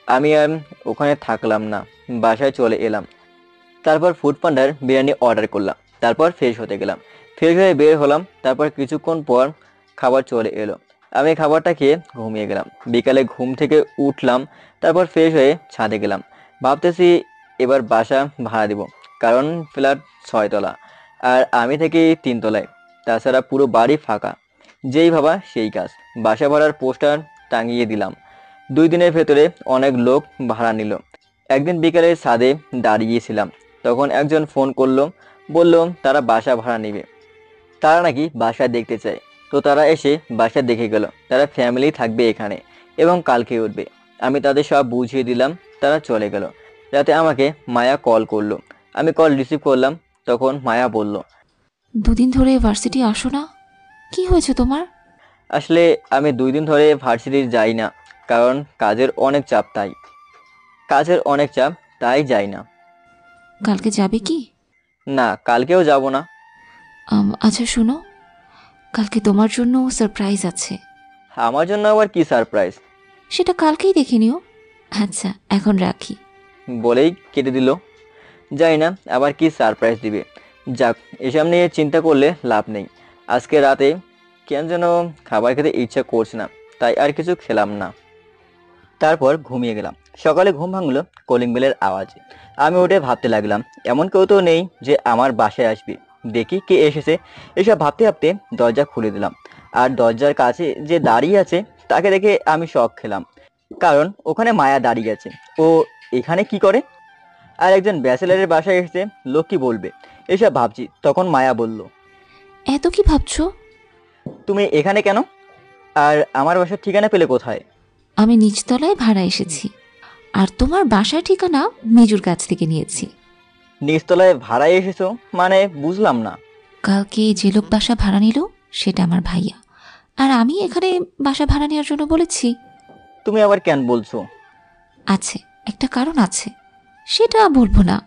আমি আর ওখানে থাকলাম না, বাসায় চলে এলাম। তারপর ফুড পান্ডার বিরিয়ানি অর্ডার করলাম। তারপর ফ্রেশ হতে গেলাম। ফ্রেশ হয়ে বের হলাম। তারপর কিছুক্ষণ পর খাবার চলে এলো। আমি খাবারটা খেয়ে ঘুমিয়ে গেলাম। বিকালে ঘুম থেকে উঠলাম। তারপর ফ্রেশ হয়ে ছাদে গেলাম। ভাবতেছি এবার বাসা ভাড়া দিব, কারণ ফ্ল্যাট 6 তলা আর আমি থাকি 3 তলায়। তাছাড়া পুরো বাড়ি ফাঁকা। যেই ভাবা সেই কাজ। বাসা ভাড়ার পোস্টার টাঙিয়ে দিলাম। 2 দিনের ভেতরে অনেক লোক ভাড়া নিল। একদিন বিকালে ছাদে দাঁড়িয়েছিলাম, তখন একজন ফোন করলো, বলল তারা বাসা ভাড়া নেবে। তারা নাকি বাসা দেখতে চায়। তো তারা এসে বাসা দেখে গেল। তারা ফ্যামিলি থাকবে এখানে এবং কালকে উঠবে। আমি তাদের সব বুঝিয়ে দিলাম। তারা চলে গেল। রাতে আমাকে মায়া কল করলো। আমি কল রিসিভ করলাম। তখন মায়া বলল, দুদিন ধরে ভার্সিটি আসো না, কি হয়েছে তোমার? আসলে আমি 2 দিন ধরে ভার্সিটি যাই না, কারণ কাজের অনেক চাপ, তাই যাই না। কালকে যাবে কি? না, কালকেও যাব না। আচ্ছা শোনো, কালকে তোমার জন্য সারপ্রাইজ আছে। আমার জন্য আবার কি সারপ্রাইজ? সেটা কালকেই দেখে নিও। আচ্ছা এখন রাখি। বলেই কেটে দিল। জানি না আবার কি সারপ্রাইজ দিবে। যাক, এসব নিয়ে চিন্তা করলে লাভ নেই। আজকে রাতে কেন যেন খাবার খেতে ইচ্ছা করছে না, তাই আর কিছু খেলাম না। তারপর ঘুমিয়ে গেলাম। সকালে ঘুম ভাঙলো কলিং বেলের আওয়াজে। আমি উঠে ভাবতে লাগলাম, এমন কেউ তো নেই যে আমার বাসায় আসবে। দেখি কে এসেছে। এসব ভাবতে ভাবতে দরজা খুলে দিলাম। আর দরজার কাছে যে দাঁড়িয়ে আছে তাকে দেখে আমি শক খেলাম, কারণ ওখানে মায়া দাঁড়িয়ে আছে। ও এখানে কি করে? আর একজন ব্যাচেলারের বাসায় এসেছে, লোক কি বলবে, এসব ভাবছি। তখন মায়া বলল, এত কি ভাবছো? তুমি এখানে কেন? আর আমার বাসার ঠিকানা পেলে কোথায়? আমি নিচতলায় ভাড়া এসেছি, আর তোমার বাসার ঠিকানা মেজুর কাছ থেকে নিয়েছি। নিচতলায় ভাড়ায় এসেছো মানে? বুঝলাম না। কালকে যে লোক বাসা ভাড়া নিল সেটা আমার ভাইয়া, আর আমি এখানে বাসা ভাড়া নেওয়ার জন্য বলেছি। তুমি আবার কেন বলছো? আছে, একটা কারণ আছে, সেটা বলবো না।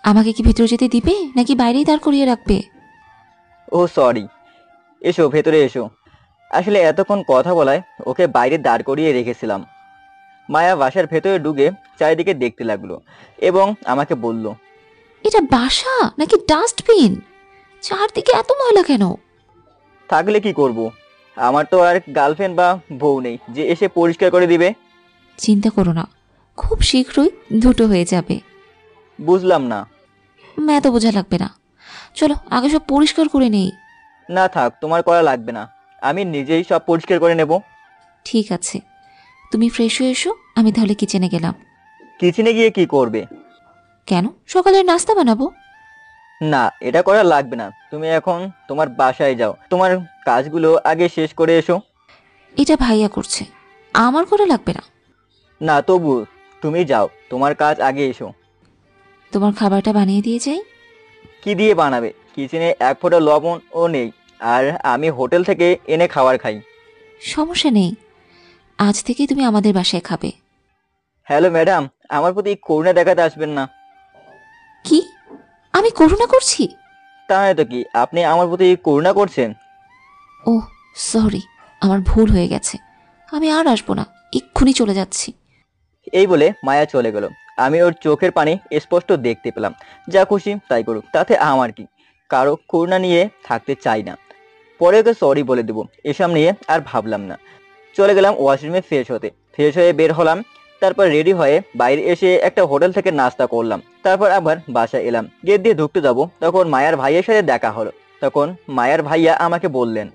আমাকে কি ভেতরে যেতে দিবে নাকি বাইরেই দাঁড় করিয়ে রাখবে? ও সরি, এসো ভেতরে এসো। আসলে এতক্ষণ কথা বলায় ওকে বাইরে দাঁড় করিয়ে রেখেছিলাম। মায়া বাসার ভেতরে ঢুকে চারিদিকে দেখতে লাগলো এবং আমাকে বলল, এটা বাসা নাকি ডাস্টবিন? চারদিকে এত ময়লা কেন? থাকলে কি করব? আমার তো আর গার্লফ্রেন্ড বা বউ নেই যে এসে পরিষ্কার করে দিবে। চিন্তা করো না, খুব শীঘ্রই দুটো হয়ে যাবে। বুঝলাম না। এত বোঝা লাগবে না, চলো আগে সব পরিষ্কার করে নেই। না থাক, তোমার করা লাগবে না, আমি নিজেই সব পরিষ্কার করে নেব। ঠিক আছে, তুমি ফ্রেশ হয়ে এসো, আমি তাহলে কিচেনে গেলাম। কিচেনে গিয়ে কি করবে? কেন, সকালের নাস্তা বানাবো। না, এটা করা লাগবে না। তুমি এখন তোমার বাসায় যাও, তোমার কাজগুলো আগে শেষ করে এসো। এটা ভাইয়া করছে, আমার করে লাগবে না। না তবু তুমি যাও, তোমার কাজ আগে এসো। তোমার খাবারটা বানিয়ে দিয়ে যাই। কি দিয়ে বানাবে? কিচেনে 1 ফোঁটা লবণ ও নেই, আর আমি হোটেল থেকে এনে খাবার খাই। সমস্যা নেই, আজ থেকে তুমি আমাদের বাসায় খাবে। হ্যালো ম্যাডাম, আমার প্রতি করুণা দেখাতে আসবেন না। কি, আমি করুণা করছি? তা নয় তো কি, আপনি আমার প্রতি করুণা করছেন। ও সরি, আমার ভুল হয়ে গেছে, আমি আর আসবো না, এক্ষুনি চলে যাচ্ছি। এই বলে মায়া চলে গেল। আমি ওর চোখের পানি স্পষ্ট দেখতে পেলাম। যা খুশি তাই করুক, তাতে আমার কি। কারো করুণা নিয়ে থাকতে চাই না। পরে ওকে সরি বলে দেবো, এসব নিয়ে আর ভাবলাম না। চলে গেলাম ওয়াশরুমে ফ্রেশ হতে। ফ্রেশ হয়ে বের হলাম। তারপর রেডি হয়ে বাইরে এসে একটা হোটেল থেকে নাস্তা করলাম। তারপর আবার বাসায় এলাম। গেট দিয়ে ঢুকতে যাবো, তখন মায়ার ভাইয়ের সাথে দেখা হলো। তখন মায়ার ভাইয়া আমাকে বললেন,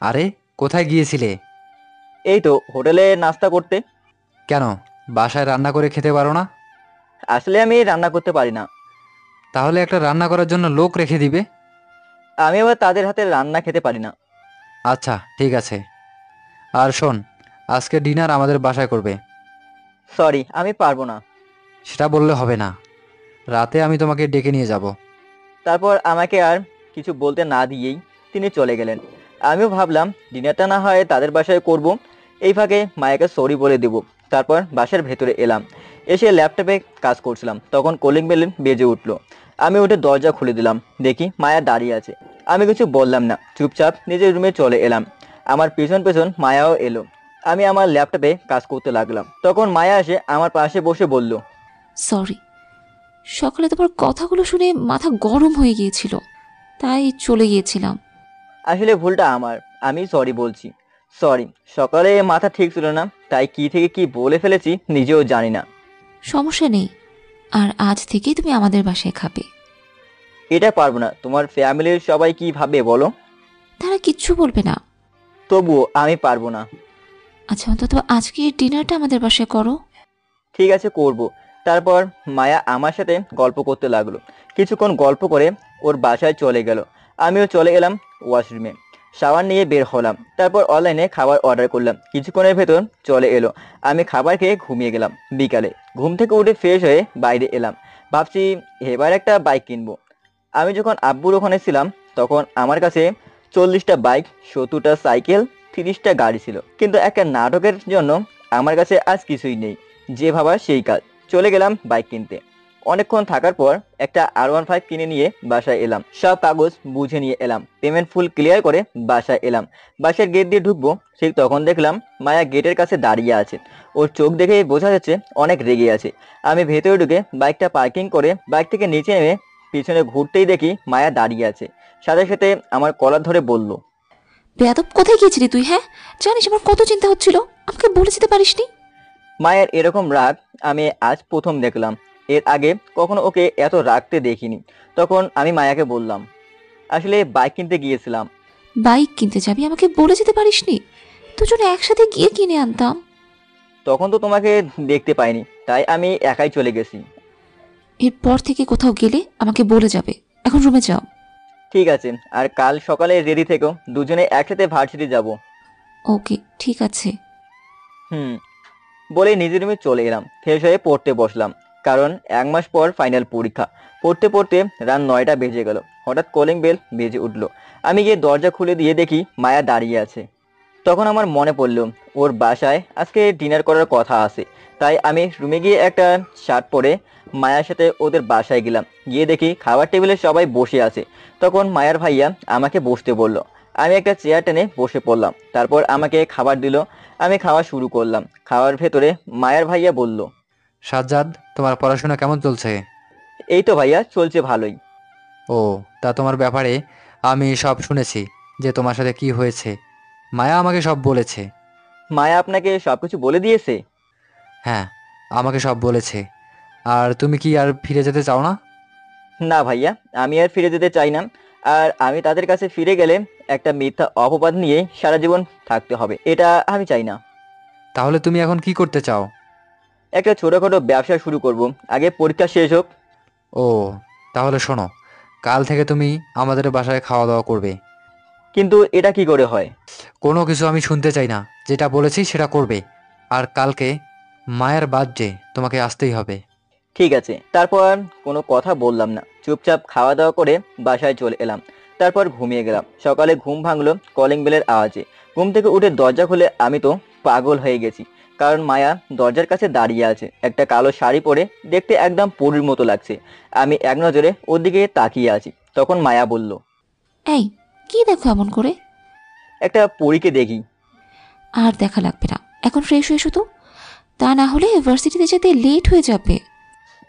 আরে কোথায় গিয়েছিলে? এই তো হোটেলে নাস্তা করতে। কেন, বাসায় রান্না করে খেতে পারো না? আসলে আমি রান্না করতে পারি না। তাহলে একটা রান্না করার জন্য লোক রেখে দিবে। আমি আবার তাদের হাতে রান্না খেতে পারি না। আচ্ছা ঠিক আছে, আর শোন, আজকে ডিনার আমাদের বাসায় করবে। সরি, আমি পারবো না। সেটা বললে হবে না, রাতে আমি তোমাকে ডেকে নিয়ে যাব। তারপর আমাকে আর কিছু বলতে না দিয়েই তিনি চলে গেলেন। আমিও ভাবলাম ডিনারটা না হয় তাদের বাসায় করব, এই ফাঁকে মায়াকে সরি বলে দেব। তারপর বাসার ভেতরে এলাম। এসে ল্যাপটপে কাজ করছিলাম, তখন কলিং বেল বেজে উঠলো। আমি উঠে দরজা খুলে দিলাম। দেখি মায়া দাঁড়িয়ে আছে। আমি কিছু বললাম না, চুপচাপ নিজের রুমে চলে এলাম। আমার পেছন পেছন মায়াও এলো। আমি আমার ল্যাপটপে কাজ করতে লাগলাম। তখন মায়া এসে আমার পাশে বসে বলল, সরি, সকালে তোমার কথাগুলো শুনে মাথা গরম হয়ে গিয়েছিল, তাই চলে গিয়েছিলাম। আসলে ভুলটা আমার, আমি সরি বলছি। সরি, সকালে মাথা ঠিক ছিল না, তাই কি থেকে কি বলে ফেলেছি নিজেও জানি না। সমস্যা নেই, আর আজ থেকে তুমি আমাদের বাসায় খাবে। এটা পারবো না। তোমার ফ্যামিলির সবাই কি ভাবে বলো? তারা কিচ্ছু বলবে না। তবুও আমি পারবো না। আচ্ছা অন্তত আজকে ডিনারটা আমাদের বাসায় করো। ঠিক আছে, করব। তারপর মায়া আমার সাথে গল্প করতে লাগলো। কিছুক্ষণ গল্প করে ওর বাসায় চলে গেল। আমিও চলে এলাম ওয়াশরুমে, শাওয়ার নিয়ে বের হলাম। তারপর অনলাইনে খাবার অর্ডার করলাম। কিছুক্ষণের ভেতর চলে এলো। আমি খাবার খেয়ে ঘুমিয়ে গেলাম। বিকালে ঘুম থেকে উঠে ফ্রেশ হয়ে বাইরে এলাম। ভাবছি এবার একটা বাইক কিনবো। আমি যখন আব্বুর ওখানে ছিলাম তখন আমার কাছে 40টা বাইক, 70টা সাইকেল, 30টা গাড়ি ছিল। কিন্তু একটা নাটকের জন্য আমার কাছে আজ কিছুই নেই। যে ভাবা সেই কাজ। চলে গেলাম বাইক কিনতে। অনেকক্ষণ থাকার পর একটা R15 কিনে নিয়ে বাসায় এলাম। সব কাগজ বুঝে নিয়ে এলাম। পেমেন্ট ফুল ক্লিয়ার করে বাসায় এলাম। বাসার গেট দিয়ে ঢুকবো, ঠিক তখন দেখলাম মায়া গেটের কাছে দাঁড়িয়ে আছে। ওর চোখ দেখে বোঝা যাচ্ছে অনেক রেগে আছে। আমি ভেতরে ঢুকে বাইকটা পার্কিং করে বাইক থেকে নিচে নেমে পিছনে ঘুরতেই দেখি মায়া দাঁড়িয়ে আছে। সাথে সাথে আমার কলার ধরে বলল, বেয়াদব, কোথায় গিয়েছিলি তুই? হ্যাঁ, জানিস আমার কত চিন্তা হচ্ছিল, আমাকে বলে যেতে পারিসনি। মায়ের এরকম রাগ আমি আজ প্রথম দেখলাম। এর আগে কখনো ওকে এত রাগতে দেখিনি। তখন আমি মায়াকে বললাম, আসলে বাইক কিনতে গিয়েছিলাম। বাইক কিনতে যাবি, আমাকে বলে যেতে পারিসনি? দুজনে একসাথে গিয়ে কিনে আনতাম। তখন তো তোমাকে দেখতে পাইনি, তাই আমি একাই চলে গেছি। এরপর থেকে কোথাও গেলে আমাকে বলে যাবে। এখন রুমে যাও। ঠিক আছে, আর কাল সকালে রেডি থেকো, দুজনে একসাথে ভার্সিটি যাব। ওকে, ঠিক আছে। বলে নিজের রুমে চলে এলাম। ফ্রেশ হয়ে পড়তে বসলাম, কারণ 1 মাস পর ফাইনাল পরীক্ষা। পড়তে পড়তে রাত 9টা বেজে গেল। হঠাৎ কলিং বেল বেজে উঠলো। আমি গিয়ে দরজা খুলে দিয়ে দেখি মায়া দাঁড়িয়ে আছে। তখন আমার মনে পড়লো ওর বাসায় আজকে ডিনার করার কথা আছে। তাই আমি রুমে গিয়ে একটা শার্ট পরে মায়ার সাথে ওদের বাসায় গেলাম। গিয়ে দেখি খাবার টেবিলে সবাই বসে আছে। তখন মায়ার ভাইয়া আমাকে বসতে বলল। আমি একটা চেয়ার টেনে বসে পড়লাম। তারপর আমাকে খাবার দিল। আমি খাওয়া শুরু করলাম। খাওয়ার ভেতরে মায়ার ভাইয়া বলল, সাজ্জাদ, তোমার পড়াশোনা কেমন চলছে? এই তো ভাইয়া, চলছে ভালোই। ও, তা তোমার ব্যাপারে আমি সব শুনেছি, যে তোমার সাথে কি হয়েছে। মায়া আমাকে সব বলেছে। মায়া আপনাকে সবকিছু বলে দিয়েছে? হ্যাঁ, আমাকে সব বলেছে। আর তুমি কি আর ফিরে যেতে চাও না? না ভাইয়া, আমি আর ফিরে যেতে চাই না। আর আমি তাদের কাছে ফিরে গেলে একটা মিথ্যা অপবাদ নিয়ে সারা জীবন থাকতে হবে, এটা আমি চাই না। তাহলে তুমি এখন কি করতে চাও? একটা ছোটখাটো ব্যবসা শুরু করব, আগে পরীক্ষা শেষ হোক। ও, তাহলে শোনো, কাল থেকে তুমি আমাদের বাসায় খাওয়া দাওয়া করবে। কিন্তু এটা কি করে হয়? কোনো কিছু আমি শুনতে চাই না, যেটা বলেছি সেটা করবে। আর কালকে মায়ের বার্থডে, তোমাকে আসতেই হবে। ঠিক আছে। তারপর কোনো কথা বললাম না, চুপচাপ খাওয়া দাওয়া করে বাসায় চলে এলাম। তারপর ঘুমিয়ে গেলাম। সকালে ঘুম ভাঙলো কলিং বেলের আওয়াজে। ঘুম থেকে উঠে দরজা খুলে আমি তো পাগল হয়ে গেছি, কারণ মায়া দরজার কাছে দাঁড়িয়ে আছে। একটা কালো শাড়ি পরে দেখতে একদম পরীর মতো লাগছে। আমি এক নজরে ওর দিকে তাকিয়ে আছি। তখন মায়া বলল, এই, কি দেখো এমন করে? একটা পরীকে দেখি। আর দেখা লাগবে না, এখন ফ্রেশ হয়ে এসো তো, তা না হলে ইউনিভার্সিটিতে যেতে লেট হয়ে যাবে।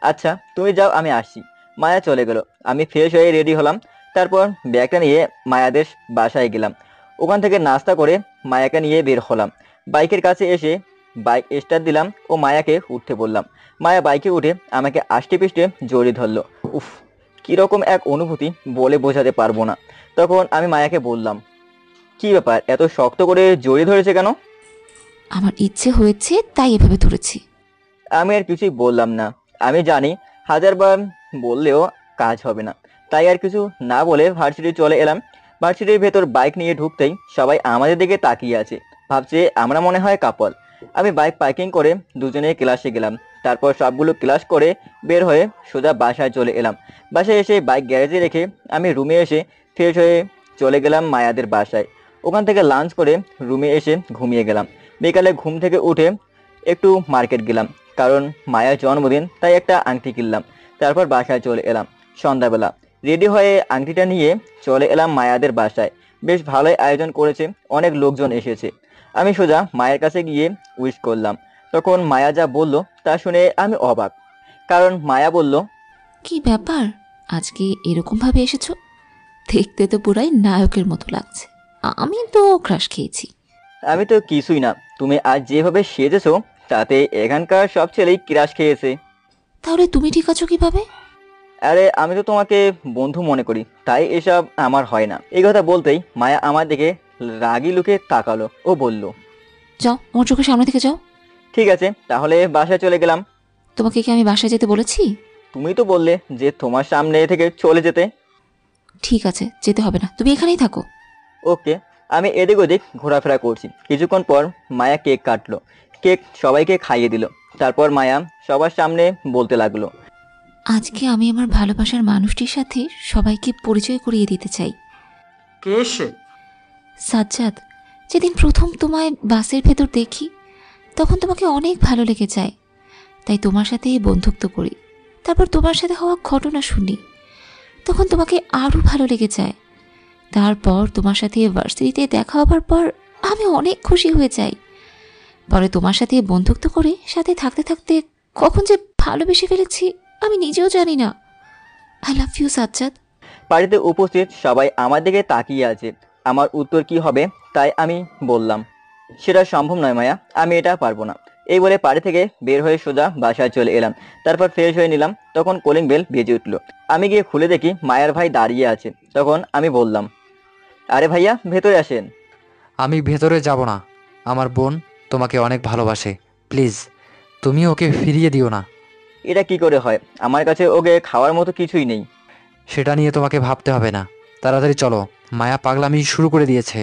আচ্ছা, তুমি যাও, আমি আসছি। মায়া চলে গেল। আমি ফ্রেশ হয়ে রেডি হলাম। তারপর ব্যাগটা নিয়ে মায়াদের বাসায় গেলাম। ওখান থেকে নাস্তা করে মায়াকে নিয়ে বের হলাম। বাইকের কাছে এসে বাইক স্টার্ট দিলাম ও মায়াকে উঠতে বললাম। মায়া বাইকে উঠে আমাকে আষ্টে পিষ্টে জড়িয়ে ধরলো। উফ, কীরকম এক অনুভূতি বলে বোঝাতে পারবো না। তখন আমি মায়াকে বললাম, কি ব্যাপার, এত শক্ত করে জড়িয়ে ধরেছে কেন? আমার ইচ্ছে হয়েছে তাই এভাবে ধরেছি। আমি আর কিছুই বললাম না। আমি জানি 1000বার বললেও কাজ হবে না, তাই আর কিছু না বলে ভার্সিটি চলে এলাম। ভার্সিটির ভেতর বাইক নিয়ে ঢুকতেই সবাই আমাদের দিকে তাকিয়ে আছে, ভাবছে আমরা মনে হয় কাপল। আমি বাইক পার্কিং করে দুজনে ক্লাসে গেলাম। তারপর সবগুলো ক্লাস করে বের হয়ে সোজা বাসায় চলে এলাম। বাসায় এসে বাইক গ্যারেজে রেখে আমি রুমে এসে ফ্রেশ হয়ে চলে গেলাম মায়াদের বাসায়। ওখান থেকে লাঞ্চ করে রুমে এসে ঘুমিয়ে গেলাম। বিকালে ঘুম থেকে উঠে একটু মার্কেট গেলাম, কারণ মায়ের জন্মদিন, তাই একটা আংটি কিনলাম। তারপর বাসায় চলে এলাম। সন্ধ্যাবেলা রেডি হয়ে আংটিটা নিয়ে চলে এলাম মায়াদের বাসায়। বেশ ভালোই আয়োজন করেছে, অনেক লোকজন এসেছে। আমি সোজা মায়ের কাছে গিয়ে উইশ করলাম। তখন মায়া যা বলল তা শুনে আমি অবাক, কারণ মায়া বলল, কি ব্যাপার, আজকে এরকম ভাবে এসেছো? দেখতে তো পুরাই নায়কের মতো লাগছে। আমি তো ক্রাশ খেয়েছি। আমি তো কিছুই না, তুমি আজ যেভাবে সেজেছো তাতে এখানকার সব ছেলেই ক্রাশ খেয়েছে। তাহলে তুমি ঠিক আছো কিভাবে? আরে আমি তো তোমাকে বন্ধু মনে করি, তাই এসব আমার হয় না। এই কথা বলতেই মায়া আমার দিকে রাগি লুকে তাকালো ও বলল, যাও, আমার চোখের সামনে থেকে যাও। ঠিক আছে, তাহলে বাসায় চলে গেলাম। তোমাকে কি আমি বাসায় যেতে বলেছি? তুমি তো বললে যে তোমার সামনে থেকে চলে যেতে। ঠিক আছে, যেতে হবে না, তুমি এখানেই থাকো। ওকে। আমি এদিক ওদিক ঘোরাফেরা করছি। কিছুক্ষণ পর মায়া কেক কাটলো। কেক সবাইকে খাইয়ে দিল। তারপর মায়া সবার সামনে বলতে লাগলো, আজকে আমি আমার ভালোবাসার মানুষটির সাথে সবাইকে পরিচয় করিয়ে দিতে চাই। কে এসে? সাজ্জাদ, যেদিন প্রথম তোমায় বাসের ভেতর দেখি তখন তোমাকে অনেক ভালো লেগে যায়, তাই তোমার সাথে বন্ধুত্ব করি। তারপর তোমার সাথে হওয়া ঘটনা শুনি, তখন তোমাকে আরও ভালো লেগে যায়। তারপর তোমার সাথে ভার্সিটিতে দেখা হবার পর আমি অনেক খুশি হয়ে যাই। পরে তোমার সাথে বন্ধুত্ব করে সাথে থাকতে থাকতে কখন যে ভালোবেসে ফেলেছি আমি নিজেও জানি না। I love you Sajjad. বাড়িতে উপস্থিত সবাই আমার দিকে তাকিয়ে আছে। আমার উত্তর কি হবে তাই আমি বললাম, সেটা সম্ভব নয় মায়া, আমি এটা পারবো না। এই বলে বাড়ি থেকে বের হয়ে সোজা বাসায় চলে এলাম। তারপর ফ্রেশ হয়ে নিলাম, তখন কলিং বেল বেজে উঠলো। আমি গিয়ে খুলে দেখি মায়ার ভাই দাঁড়িয়ে আছে। তখন আমি বললাম, আরে ভাইয়া ভেতরে আসেন। আমি ভেতরে যাব না। আমার বোন তোমাকে অনেক ভালোবাসে, প্লিজ তুমি ওকে ফিরিয়ে দিও না। এটা কি করে হয়? আমার কাছে ওকে খাওয়ার মতো কিছুই নেই। সেটা নিয়ে তোমাকে ভাবতে হবে না, তাড়াতাড়ি চলো, মায়া পাগলামি শুরু করে দিয়েছে।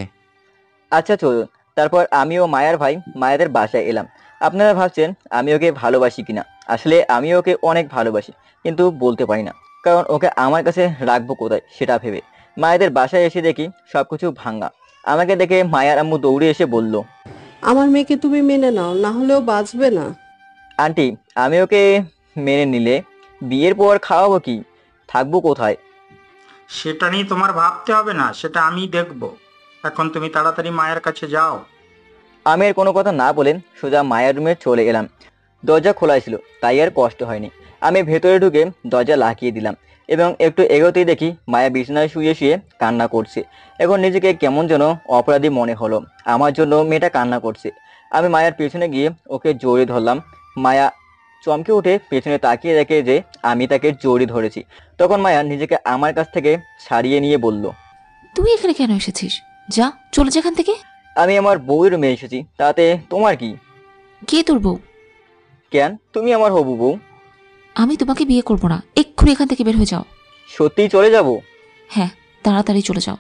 আচ্ছা চলুন। তারপর আমি ও মায়ার ভাই মায়াদের বাসায় এলাম। আপনারা ভাবছেন আমি ওকে ভালোবাসি কিনা, আসলে আমি ওকে অনেক ভালোবাসি, কিন্তু বলতে পারি না, কারণ ওকে আমার কাছে রাখবো কোথায় সেটা ভেবে। মায়াদের বাসায় এসে দেখি সবকিছু ভাঙা। আমাকে দেখে মায়ার আম্মু দৌড়ে এসে বলল, আমার মেয়েকে তুমি মেনে নাও, না হলেও বাঁচবে না। আন্টি আমি ওকে মেনে নিলে বিয়ের পর খাওয়াবো কি, থাকবো কোথায়? সেটা নিয়ে তোমার ভাবতে হবে না, সেটা আমি দেখব। এখন তুমি তাড়াতাড়ি মায়ের কাছে যাও। আমি আর কোনো কথা না বলেন সোজা মায়ের রুমে চলে এলাম। দরজা খোলা ছিল, তাই আর কষ্ট হয়নি। আমি ভেতরে ঢুকে দরজা লাগিয়ে দিলাম এবং একটু এগোতেই দেখি মায়া বিছানায় শুয়ে শুয়ে কান্না করছে। এখন নিজেকে কেমন যেন অপরাধী মনে হলো, আমার জন্য মেয়েটা কান্না করছে। আমি মায়ার পেছনে গিয়ে ওকে জড়িয়ে ধরলাম। মায়া চমকে উঠে পেছনে তাকিয়ে দেখে যে আমি তাকে জড়িয়ে ধরেছি। তখন মায়া নিজেকে আমার কাছ থেকে ছাড়িয়ে নিয়ে বলল, তুই এখানে কেন এসেছিস? যা, চলে যা এখান থেকে। আমি আমার বউয়ের রুমে এসেছি, তাতে তোমার কি? কে তোর বউ? কেন, তুমি আমার হবু বউ। আমি তোমাকে বিয়ে করব না, এক্ষুনি এখান থেকে বের হয়ে যাও। সত্যিই চলে যাব? হ্যাঁ, তাড়াতাড়ি চলে যাও।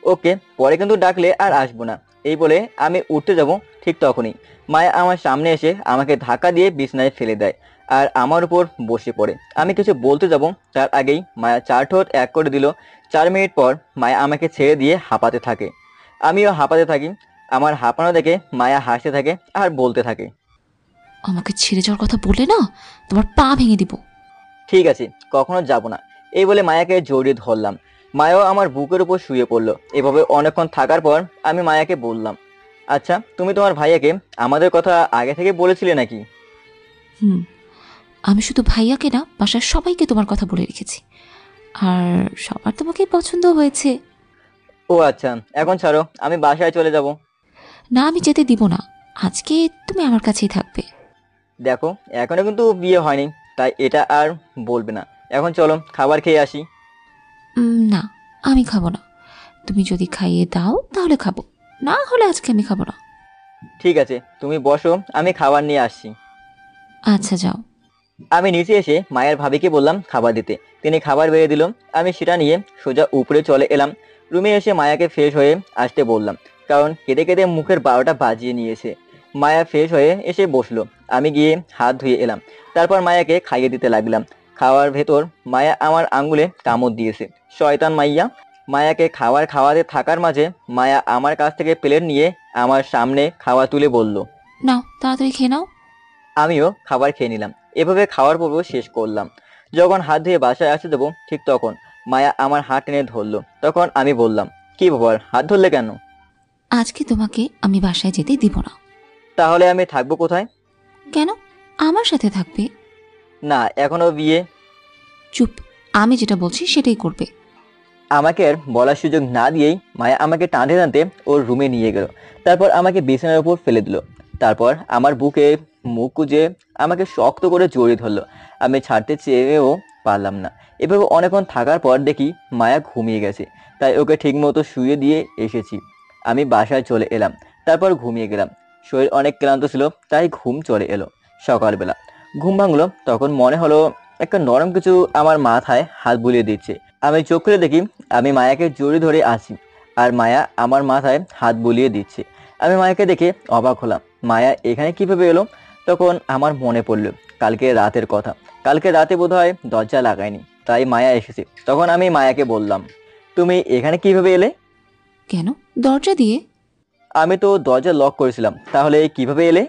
ওকে, পরে কিন্তু ডাকলে আর আসবো না। এই বলে আমি উঠতে যাব, ঠিক তখনই মায়া আমার সামনে এসে আমাকে ধাক্কা দিয়ে বিছানায় ফেলে দেয় আর আমার উপর বসে পড়ে। আমি কিছু বলতে যাব তার আগেই মায়া 4 ঠোঁট এক করে দিল। 4 মিনিট পর মায়া আমাকে ছেড়ে দিয়ে হাঁপাতে থাকে, আমিও হাঁপাতে থাকি। আমার হাঁপানো দেখে মায়া হাসতে থাকে আর বলতে থাকে, আমাকে ছেড়ে যাওয়ার কথা বললে না, তোমার পা ভেঙে দিব। ঠিক আছে, কখনো যাব না। এই বলে মায়াকে জড়িয়ে ধরলাম। মায়াও আমার বুকের উপর শুয়ে পড়লো। এভাবে অনেকক্ষণ থাকার পর আমি মায়াকে বললাম, আচ্ছা তুমি তোমার ভাইয়াকে আমাদের কথা আগে থেকে বলেছিলে নাকি? আমি শুধু ভাইয়াকে না, বাসার সবাইকে তোমার কথা বলে রেখেছি, আর সবার তোমাকে পছন্দ হয়েছে। ও আচ্ছা, এখন ছাড়ো, আমি বাসায় চলে যাব। না, আমি যেতে দিব না, আজকে তুমি আমার কাছেই থাকবে। দেখো এখনো কিন্তু বিয়ে হয়নি, তাই এটা আর বলবে না। এখন চলো খাবার খেয়ে আসি। না, আমি খাবো না। তুমি যদি খাইয়ে দাও তাহলে খাবো, না হলে আজকে আমি খাবো না। ঠিক আছে, তুমি বসো, আমি খাবার নিয়ে আসছি। আচ্ছা যাও। আমি নিচে এসে মায়ের ভাবিকে বললাম খাবার দিতে। তিনি খাবার বেড়ে দিল। আমি সেটা নিয়ে সোজা উপরে চলে এলাম। রুমে এসে মায়াকে ফ্রেশ হয়ে আসতে বললাম, কারণ কেঁদে কেঁদে মুখের 12টা বাজিয়ে নিয়েছে। মায়া ফ্রেশ হয়ে এসে বসলো। আমি গিয়ে হাত ধুয়ে এলাম। তারপর মায়াকে খাইয়ে দিতে লাগলাম। খাওয়ার ভেতর মায়া আমার আঙ্গুলে কামড় দিয়েছে, শয়তান মাইয়া। মায়াকে খাবার খাওয়াতে থাকার মাঝে মায়া আমার কাছ থেকে প্লেট নিয়ে আমার সামনে খাওয়া তুলে বলল, নাও তাড়াতাড়ি খেয়ে নাও। আমিও খাবার খেয়ে নিলাম। এভাবে খাওয়ার পর্ব শেষ করলাম। যখন হাত ধুয়ে বাসায় আসতে দেবো ঠিক তখন মায়া আমার হাত টেনে ধরলো। তখন আমি বললাম, কি ব্যাপার, হাত ধরলে কেন? আজকে তোমাকে আমি বাসায় যেতে দিব না। তাহলে আমি থাকবো কোথায়? কেন, আমার সাথে থাকবে। না, এখনো বিয়ে। চুপ, আমি যেটা বলছি সেটাই করবে। আমাকে আর বলার সুযোগ না দিয়েই মায়া আমাকে টানতে টানতে ওর রুমে নিয়ে গেল। তারপর আমাকে বিছানার উপর ফেলে দিল। তারপর আমার বুকে মুখ গুজে আমাকে শক্ত করে জড়িয়ে ধরলো। আমি ছাড়তে চেয়েও পারলাম না। এভাবে অনেকক্ষণ থাকার পর দেখি মায়া ঘুমিয়ে গেছে, তাই ওকে ঠিকমতো শুয়ে দিয়ে এসেছি। আমি বাসায় চলে এলাম, তারপর ঘুমিয়ে গেলাম। শরীর অনেক ক্লান্ত ছিল, তাই ঘুম চলে এলো। সকালবেলা ঘুম ভাঙলো, তখন মনে হলো একটা নরম কিছু আমার মাথায় হাত বুলিয়ে দিচ্ছে। আমি চোখ খুলে দেখি আমি মায়াকে জড়িয়ে ধরে আছি আর মায়া আমার মাথায় হাত বুলিয়ে দিচ্ছে। আমি মায়াকে দেখে অবাক হলাম, মায়া এখানে কিভাবে এলো? তখন আমার মনে পড়লো কালকে রাতের কথা। কালকে রাতে বোধহয় দরজা লাগায়নি, তাই মায়া এসেছে। তখন আমি মায়াকে বললাম, তুমি এখানে কিভাবে এলে? কেন, দরজা দিয়ে। আমি তো দরজা লক করেছিলাম, তাহলে কিভাবে এলে?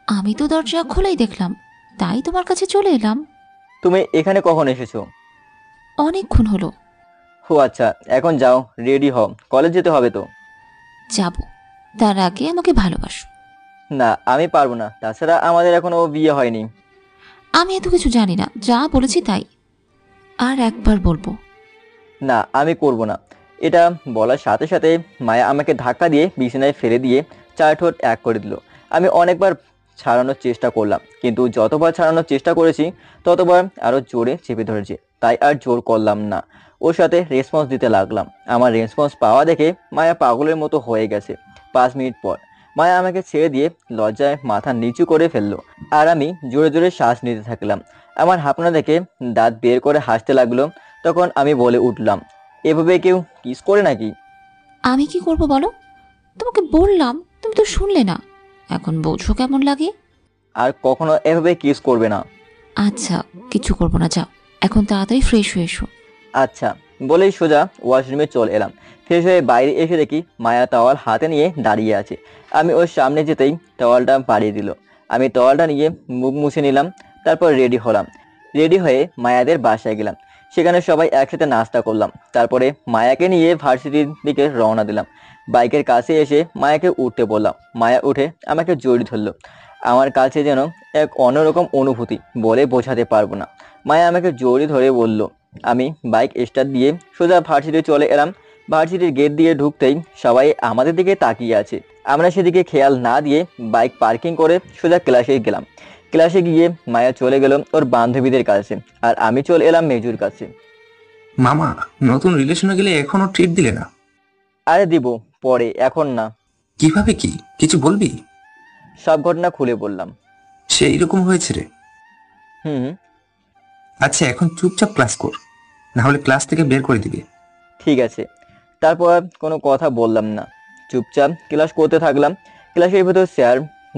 আমি তো দরজা খোলাই দেখলাম, তাই তোমার কাছে চলে এলাম। তুমি এখানে কখন এসেছো? অনেকক্ষণ হলো। ও আচ্ছা, এখন যাও, রেডি হও, কলেজ যেতে হবে তো। যাব, তার আগে আমাকে ভালোবাসো। না, আমি পারবো না, তাছাড়া আমাদের এখনো বিয়ে হয়নি। আমি এত কিছু জানি না, যা বলেছি তাই। আর একবার বলবো। না, আমি করব না। এটা বলার সাথে সাথে মায়া আমাকে ধাক্কা দিয়ে বিছানায় ফেলে দিয়ে চার ঠোঁট এক করে দিল। আমি অনেকবার ছাড়ানোর চেষ্টা করলাম, কিন্তু যতবার ছাড়ানোর চেষ্টা করেছি ততবার আরো জোরে চেপে ধরেছে, তাই আর জোর করলাম না। ওর সাথে রেসপন্স দিতে লাগলাম। আমার রেসপন্স পাওয়া দেখে মায়া পাগলের মতো হয়ে গেছে। 5 মিনিট পর মায়া আমাকে ছেড়ে দিয়ে লজ্জায় মাথা নিচু করে ফেললো, আর আমি জোরে জোরে শ্বাস নিতে থাকলাম। আমার হাঁপানো দেখে দাঁত বের করে হাসতে লাগলো। তখন আমি বলে উঠলাম, এভাবে কেউ কিস করে নাকি? আমি কি করব বলো? তোমাকে বললাম, তুমি তো শুনলে না। এখন বোঝো কেমন লাগে। আর কখনো এভাবে কিস করবে না। আচ্ছা, কিছু করবো না, যাও এখন তাড়াতাড়ি ফ্রেশ হয়ে এসো। আচ্ছা বলেই সোজা ওয়াশরুমে চলে এলাম। ফ্রেশ হয়ে বাইরে এসে দেখি মায়া টাওয়াল হাতে নিয়ে দাঁড়িয়ে আছে। আমি ওর সামনে যেতেই টাওয়ালটা বাড়িয়ে দিল। আমি টাওয়ালটা নিয়ে মুখ মুছে নিলাম, তারপর রেডি হলাম। রেডি হয়ে মায়াদের বাসায় গেলাম। সেখানে সবাই একসাথে নাস্তা করলাম। তারপরে মায়াকে নিয়ে ভার্সিটির দিকে রওনা দিলাম। বাইকের কাছে এসে মায়াকে উঠতে বললাম। মায়া উঠে আমাকে জড়িয়ে ধরলো। আমার কাছে যেন এক অন্যরকম অনুভূতি, বলে বোঝাতে পারবো না। মায়া আমাকে জড়িয়ে ধরে বলল। আমি বাইক স্টার্ট দিয়ে সোজা ভার্সিটি চলে এলাম। ভার্সিটির গেট দিয়ে ঢুকতেই সবাই আমাদের দিকে তাকিয়ে আছে। আমরা সেদিকে খেয়াল না দিয়ে বাইক পার্কিং করে সোজা ক্লাসে গেলাম। ক্লাসে গিয়ে মায়া চলে গেল ওর বান্ধবীদের কাছে, আর আমি চলে এলাম মেজুর কাছে। মামা, নতুন রিলেশনে গেলে এখনো ট্রিট দিলে না? আরে দিব, পরে, এখন না। কিভাবে কি, কিছু বলবি? সব ঘটনা খুলে বললাম। সেই রকম হয়েছে রে? হুম। আচ্ছা, এখন চুপচাপ ক্লাস কর, না হলে ক্লাস থেকে বের করে দিবে। ঠিক আছে। তারপর কোনো কথা বললাম না, চুপচাপ ক্লাস করতে থাকলাম। ক্লাসের ভেতর স্যার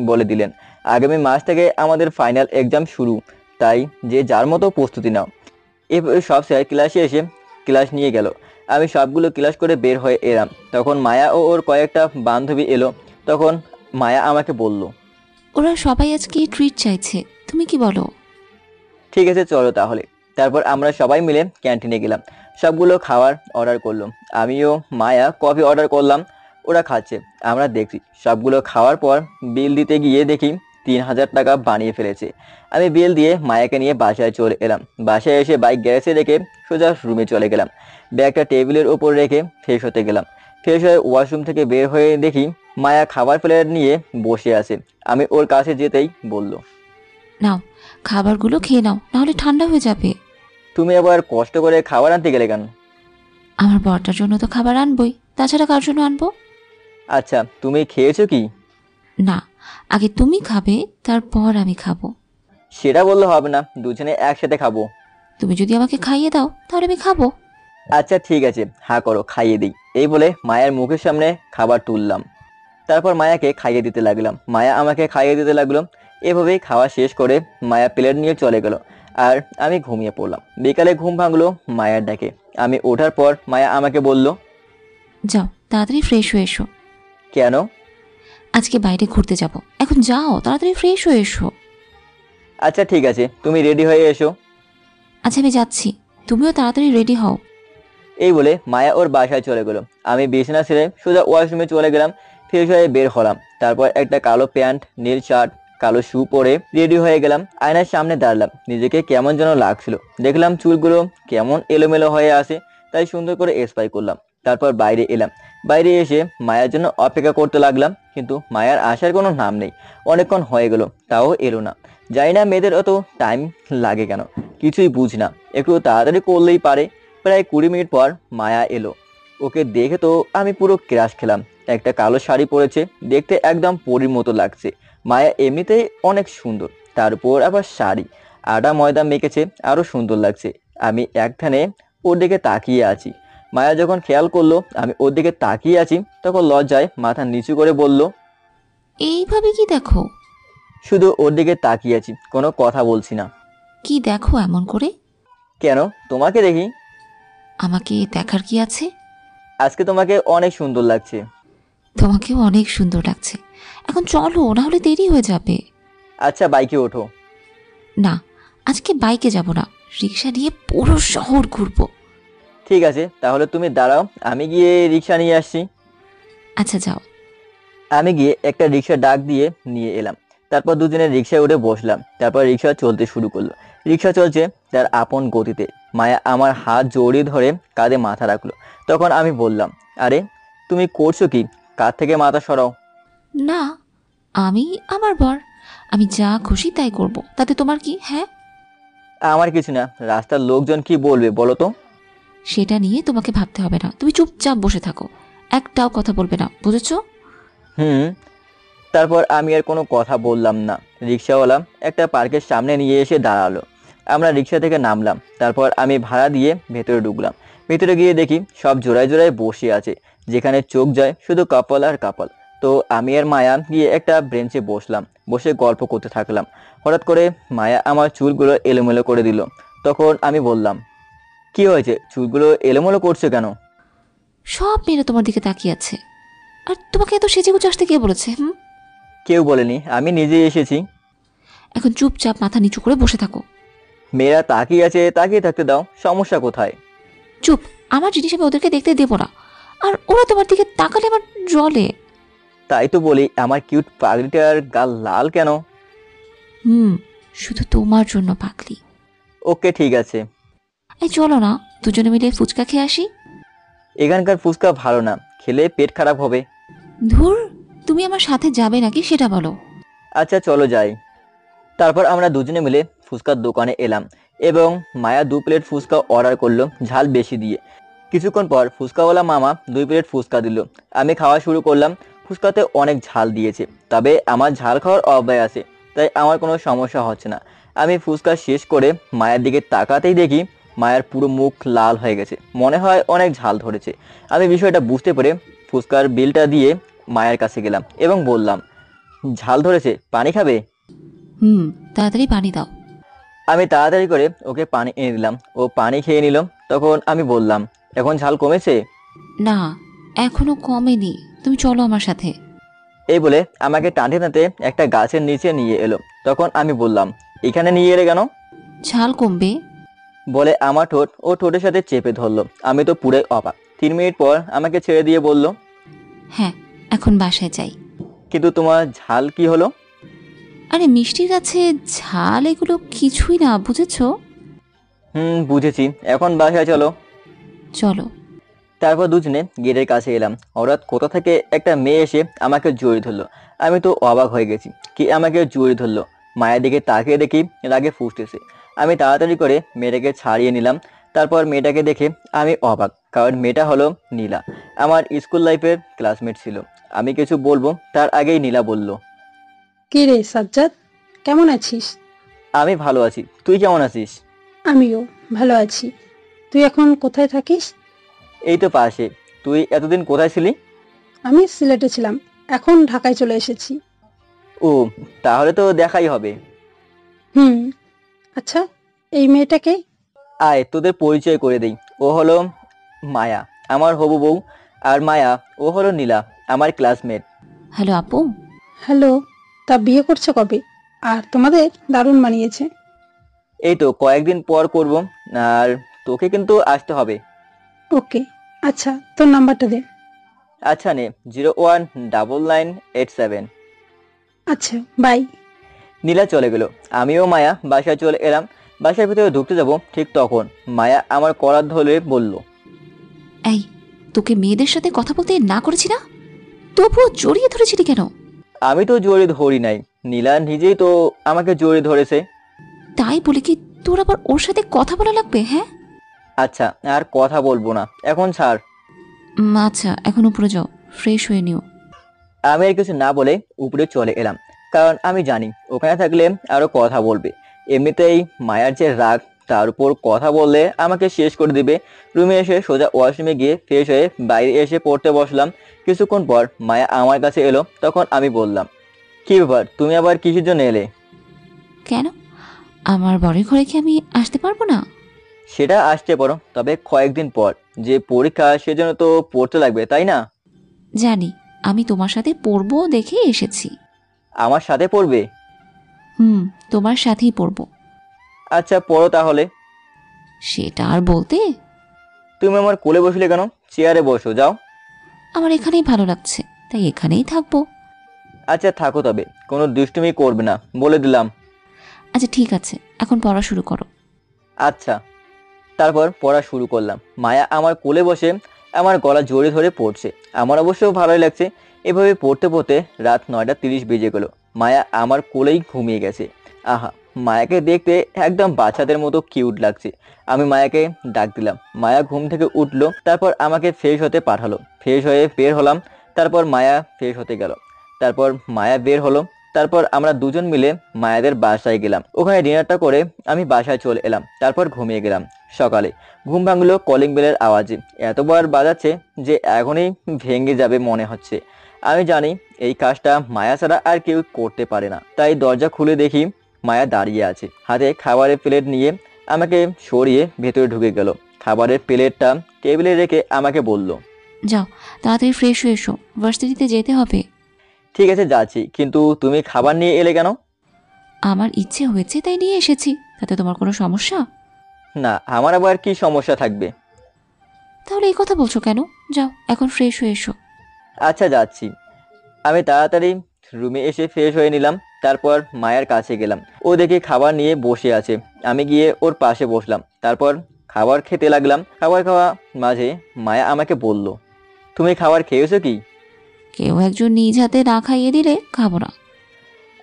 বলে দিলেন, আগামী মাস থেকে আমাদের ফাইনাল এক্সাম শুরু, তাই যে যার মতো প্রস্তুতি নাও। এভাবে সব স্যার ক্লাসে এসে ক্লাস নিয়ে গেল। আমি সবগুলো ক্লাস করে বের হয়ে এলাম। তখন মায়া ও ওর কয়েকটা বান্ধবী এলো। তখন মায়া আমাকে বলল, ওরা সবাই আজকে ট্রিট চাইছে, তুমি কি বলো? ঠিক আছে চলো তাহলে। তারপর আমরা সবাই মিলে ক্যান্টিনে গেলাম। সবগুলো খাবার অর্ডার করলাম। আমিও মায়া কফি অর্ডার করলাম। ওরা খাচ্ছে, আমরা দেখছি। সবগুলো খাওয়ার পর বিল দিতে গিয়ে দেখি 3000 টাকা বানিয়ে ফেলেছে। আমি বিল দিয়ে মায়াকে নিয়ে বাসায় চলে এলাম। বাসায় এসে বাইক গ্যারেজে রেখে সোজা রুমে চলে গেলাম। ব্যাগটা টেবিলের ওপর রেখে ফ্রেশ হতে গেলাম। ফ্রেশ হয়ে ওয়াশরুম থেকে বের হয়ে দেখি মায়া খাবার প্লেট নিয়ে বসে আছে। আমি ওর কাছে যেতেই বলল, নাও খাবারগুলো খেয়ে নাও, নাহলে ঠান্ডা হয়ে যাবে। তুমি আবার কষ্ট করে খাবার আনতে গেলে কেন? আমার বরটার জন্য তো খাবার আনবই, তাছাড়া কার জন্য আনবো? আচ্ছা, তুমি খেয়েছো কি? না, আগে তুমি খাবে, তারপর আমি খাবো। সেটা বললে হবে না, দুজনে একসাথে খাবো। তুমি যদি আমাকে খাইয়ে দাও তাহলে আমি খাবো। আচ্ছা ঠিক আছে, হা করো, খাইয়ে দিই। এই বলে মায়ের মুখের সামনে খাবার তুললাম। তারপর মায়াকে খাইয়ে দিতে লাগলাম। মায়া আমাকে খাইয়ে দিতে লাগলো। এভাবেই খাওয়া শেষ করে মায়া প্লেট নিয়ে চলে গেল, আর আমি ঘুমিয়ে পড়লাম। বিকালে ঘুম ভাঙলো মায়ের ডাকে। আমি ওঠার পর মায়া আমাকে বলল, যাও তাড়াতাড়ি ফ্রেশ হয়ে এসো। কেন? আজকে বাইরে ঘুরতে যাব, এখন যাও তাড়াতাড়ি ফ্রেশ হয়ে এসো। আচ্ছা ঠিক আছে, তুমি রেডি হয়ে এসো। আচ্ছা আমি যাচ্ছি, তুমিও তাড়াতাড়ি রেডি হও। এই বলে মায়া ওর বাসায় চলে গেল। আমি বিছানা ছেড়ে সোজা ওয়াশরুমে চলে গেলাম। ফ্রেশ হয়ে বের হলাম। তারপর একটা কালো প্যান্ট, নীল শার্ট, কালো শু পরে রেডি হয়ে গেলাম। আয়নার সামনে দাঁড়ালাম। নিজেকে কেমন যেন লাগছিল। দেখলাম চুলগুলো কেমন এলোমেলো হয়ে আসে, তাই সুন্দর করে স্পাই করলাম। তারপর বাইরে এলাম। বাইরে এসে মায়ের জন্য অপেক্ষা করতে লাগলাম, কিন্তু মায়ের আসার কোনো নাম নেই। অনেকক্ষণ হয়ে গেল, তাও এলো না। জানি না মেয়েদের অত টাইম লাগে কেন, কিছুই বুঝি না। একটু তাড়াতাড়ি করলেই পারে। প্রায় 20 মিনিট পর মায়া এলো। ওকে দেখে তো আমি পুরো ক্রাশ খেলাম। একটা কালো শাড়ি পরেছে, দেখতে একদম পরীর মতো লাগছে। মায়া এমনিতেই অনেক সুন্দর, তার উপর আবার শাড়ি, আটা ময়দা মেখেছে, আরো সুন্দর লাগছে। আমি একখানে ওর দিকে তাকিয়ে আছি। মায়া যখন খেয়াল করলো আমি ওর দিকে তাকিয়ে আছি, তখন লজ্জায় মাথা নিচু করে বলল, এইভাবে কি দেখো? শুধু ওর দিকে তাকিয়ে আছি, কোনো কথা বলছি না। কি দেখো এমন করে? কেন, তোমাকে দেখি। আমাকে দেখার কি আছে? আজকে তোমাকে অনেক সুন্দর লাগছে। তোমাকেও অনেক সুন্দর লাগছে। এখন চলো, না হলে দেরি হয়ে যাবে। আচ্ছা, বাইকে ওঠো। না, আজকে বাইকে যাব না, রিক্সা নিয়ে পুরো শহর ঘুরবো। ঠিক আছে, তাহলে তুমি দাঁড়াও, আমি গিয়ে রিক্সা নিয়ে আসছি। আচ্ছা যাও। আমি গিয়ে একটা রিক্সা ডাক দিয়ে নিয়ে এলাম। তারপর দুজনে রিক্সায় উঠে বসলাম। তারপর রিক্সা চলতে শুরু করলো। রিক্সা চলছে তার আপন গতিতে। মায়া আমার হাত জড়িয়ে ধরে কাঁধে মাথা রাখলো। তখন আমি বললাম, আরে তুমি করছো কি? কাঁধ থেকে মাথা সরাও। না, আমি আমার বর, আমি যা খুশি তাই করব, তাতে তোমার কি? হ্যাঁ, আমার কিছু না, রাস্তার লোকজন কি বলবে বলো তো? সেটা নিয়ে তোমাকে ভাবতে হবে না। তুমি চুপচাপ বসে থাকো, একটাও কথা বলবে না, বুঝেছো? তারপর আমি আর কোনো কথা বললাম না। রিক্সাওয়ালা একটা পার্কের সামনে নিয়ে এসে দাঁড়ালো। আমরা রিক্সা থেকে নামলাম। তারপর আমি ভাড়া দিয়ে ভেতরে ঢুকলাম। ভেতরে গিয়ে দেখি সব জোড়ায় জোড়ায় বসে আছে, যেখানে চোখ যায় শুধু কাপল আর কাপল। তো আমি আর মায়া গিয়ে একটা বেঞ্চে বসলাম, বসে গল্প করতে থাকলাম। হঠাৎ করে মায়া আমার চুলগুলো এলোমেলো করে দিল। তখন আমি বললাম, কি হয়েছে, চুলগুলো এলোমেলো করছে কেন? সব মেয়েরা তোমার দিকে তাকিয়ে আছে। আর তোমাকে এত সেজেগুজে আসতে কে বলেছে? কেউ বলেনি, আমি নিজেই এসেছি। এখন চুপচাপ মাথা নিচু করে বসে থাকো। মেয়েরা তাকিয়ে আছে, তাকিয়ে থাকতে দাও, সমস্যা কোথায়? চুপ, আমার জিনিস আমি ওদেরকে দেখতে দেবো না। আর ওরা তোমার দিকে তাকালে আমার জলে। তাই তো বলি, আমার কিউট পাগলিটার গাল লাল কেন? শুধু তোমার জন্য পাগলি। ওকে, ঠিক আছে। এই চলো না, দুজনে মিলে ফুচকা খেয়ে আসি। এখানকার ফুচকা ভালো না, খেলে পেট খারাপ হবে। ধুর, তুমি আমার সাথে যাবে নাকি সেটা বলো। আচ্ছা চলো যাই। তারপর আমরা দুজনে মিলে ফুচকার দোকানে এলাম এবং মায়া 2 প্লেট ফুচকা অর্ডার করলো, ঝাল বেশি দিয়ে। কিছুক্ষণ পর ফুচকাওয়ালা মামা 2 প্লেট ফুচকা দিল। আমি খাওয়া শুরু করলাম। ফুচকাতে অনেক ঝাল দিয়েছে, তবে আমার ঝাল খাওয়ার অভ্যাস আছে, তাই আমার কোনো সমস্যা হচ্ছে না। আমি ফুচকা শেষ করে মায়ের দিকে তাকাতেই দেখি মায়ের পুরো মুখ লাল হয়ে গেছে, মনে হয় অনেক ঝাল ধরেছে। আমি বিষয়টা বুঝতে পেরে ফুচকার বিলটা দিয়ে মায়ের কাছে গেলাম এবং বললাম, ঝাল ধরেছে, পানি খাবে? তাড়াতাড়ি পানি দাও। আমি তাড়াতাড়ি করে ওকে পানি এনে দিলাম। ও পানি খেয়ে নিল। তখন আমি বললাম, এখন ঝাল কমেছে? না, এখনো কমেনি, তুমি চলো আমার সাথে। এই বলে আমাকে টানতে টানতে একটা গাছের নিচে নিয়ে এলো। তখন আমি বললাম, এখানে নিয়ে এলে কেন? ঝাল কমবে বলে আমার ঠোঁট ও ঠোঁটের সাথে চেপে ধরলো। আমি তো পুরাই অবাক। 3 মিনিট পর আমাকে ছেড়ে দিয়ে বলল, হ্যাঁ, এখন বাসায় যাই। কিন্তু তোমার ঝাল কি হলো? আরে মিষ্টির কাছে ঝাল এগুলো কিছুই না, বুঝেছো? বুঝেছি, এখন বাসায় চলো। চলো। তারপর দুজনে গেটের কাছে এলাম। হঠাৎ কোথা থেকে একটা মেয়ে এসে আমাকে জড়িয়ে ধরলো। আমি তো অবাক হয়ে গেছি, কি আমাকে জড়িয়ে ধরলো। মায়ের দিকে তাকিয়ে দেখি রাগে ফুঁসতেছে। আমি তাড়াতাড়ি করে মেয়েটাকে ছাড়িয়ে নিলাম। তারপর মেয়েটাকে দেখে আমি অবাক, কারণ মেয়েটা হলো নীলা, আমার স্কুল লাইফের ক্লাসমেট ছিল। আমি কিছু বলবো তার আগেই নীলা বলল, কি রে সাজ্জাদ, কেমন আছিস? আমি ভালো আছি, তুই কেমন আছিস? আমিও ভালো আছি। তুই এখন কোথায় থাকিস? এই তো পাশে। তুই এতদিন কোথায় ছিলি? আমি সিলেটে ছিলাম, এখন ঢাকায় চলে এসেছি। ও, তাহলে তো দেখাই হবে। আচ্ছা, এই মেয়েটাকে? আয় তোদের পরিচয় করে দেই। ও হলো মায়া, আমার হবু বউ। আর মায়া, ও হলো নীলা, আমার ক্লাসমেট। হ্যালো আপু। হ্যালো, তা বিয়ে করছো কবে? আর তোমাদের দারুণ মানিয়েছে। এই তো কয়েকদিন পর করব। আর তোকে কিন্তু আসতে হবে। ওকে, আচ্ছা তোর নাম্বারটা দে। আচ্ছা নে, 019987। আচ্ছা, বাই। নীলা চলে গেল। আমিও মায়া বাসায় চলে এলাম। বাসার ভিতরে ঢুকতে যাব, ঠিক তখন মায়া আমার কলার ধরে বলল, এই, তোকে মেয়েদের সাথে কথা বলতে না করেছি না, তবুও জড়িয়ে ধরেছিলি কেন? আমি তো জড়িয়ে ধরি নাই, নীলা নিজেই তো আমাকে জড়িয়ে ধরেছে। তাই বলে কি তোর আবার ওর সাথে কথা বলা লাগবে? হ্যাঁ আচ্ছা, আর কথা বলবো না, এখন ছাড়। আচ্ছা, এখন উপরে যাও, ফ্রেশ হয়ে নিও। আমি আর কিছু না বলে উপরে চলে এলাম, কারণ আমি জানি ওখানে থাকলে আরো কথা বলবে। এমনিতেই মায়ার যে রাগ, তার উপর কথা বললে আমাকে শেষ করে দিবে। রুমে এসে সোজা ওয়াশরুমে গিয়ে ফ্রেশ হয়ে বাইরে এসে পড়তে বসলাম। কিছুক্ষণ পর মায়া আমার কাছে এলো। তখন আমি বললাম, কি ব্যাপার, তুমি আবার কিসের জন্য এলে? কেন, আমার বরের ঘরে কি আমি আসতে পারবো না? সেটা আসতে পারো, তবে কয়েকদিন পর। যে পরীক্ষা সেজন্য তো পড়তে লাগবে, তাই না? জানি, আমি তোমার সাথে পড়বো দেখে এসেছি। আমার সাথে পড়বে? তোমার সাথেই পড়বো। আচ্ছা পড়ো তাহলে। সেটা আর বলতে। তুমি আমার কোলে বসলে কেন? চেয়ারে বসো, যাও। আমার এখানেই ভালো লাগছে, তাই এখানেই থাকবো। আচ্ছা থাকো, তবে কোনো দুষ্টুমি করবে না, বলে দিলাম। আচ্ছা ঠিক আছে, এখন পড়া শুরু করো। আচ্ছা। তারপর পড়া শুরু করলাম। মায়া আমার কোলে বসে আমার গলা জড়িয়ে ধরে পড়ছে। আমার অবশ্য ভালোই লাগছে। এভাবে পড়তে পড়তে রাত 9:30 বেজে গেল। মায়া আমার কোলেই ঘুমিয়ে গেছে। আহা, মায়াকে দেখতে একদম বাচ্চাদের মতো কিউট লাগছে। আমি মায়াকে ডাক দিলাম। মায়া ঘুম থেকে উঠলো, তারপর আমাকে ফ্রেশ হতে পাঠালো। ফ্রেশ হয়ে বের হলাম। তারপর মায়া ফ্রেশ হতে গেল। তারপর মায়া বের হলো। তারপর আমরা দুজন মিলে মায়াদের বাসায় গেলাম। ওখানে ডিনারটা করে আমি বাসায় চলে এলাম। তারপর ঘুমিয়ে গেলাম। সকালে ঘুম ভাঙলো কলিং বেলের আওয়াজে। এতবার বাজাচ্ছে যে এখনই ভেঙে যাবে মনে হচ্ছে। আমি জানি এই কাজটা মায়া ছাড়া আর কেউ করতে পারে না। তাই দরজা খুলে দেখি মায়া দাঁড়িয়ে আছে, হাতে খাবারের প্লেট নিয়ে আমাকে সরিয়ে ভেতরে ঢুকে গেল। খাবারের প্লেটটা টেবিলে রেখে আমাকে বলল, যাও তাড়াতাড়ি ফ্রেশ হয়ে এসো, ভার্সিটিতে যেতে হবে। ঠিক আছে যাচ্ছি, কিন্তু তুমি খাবার নিয়ে এলে কেন? আমার ইচ্ছে হয়েছে তাই নিয়ে এসেছি, তাতে তোমার কোনো সমস্যা? না, আমার আবার কি সমস্যা থাকবে? তাহলে এই কথা বলছো কেন? যাও এখন ফ্রেশ হয়ে এসো। আচ্ছা যাচ্ছি। আমি তাড়াতাড়ি রুমে এসে ফ্রেশ হয়ে নিলাম। তারপর মায়ের কাছে গেলাম। ও দেখে খাবার নিয়ে বসে আছে। আমি গিয়ে ওর পাশে বসলাম। তারপর খাবার খেতে লাগলাম। খাবার খাওয়া মাঝে মায়া আমাকে বলল, তুমি খাবার খেয়েছো কি? কেউ একজন নিজ হাতে না খাইয়ে দিলে খাবো না।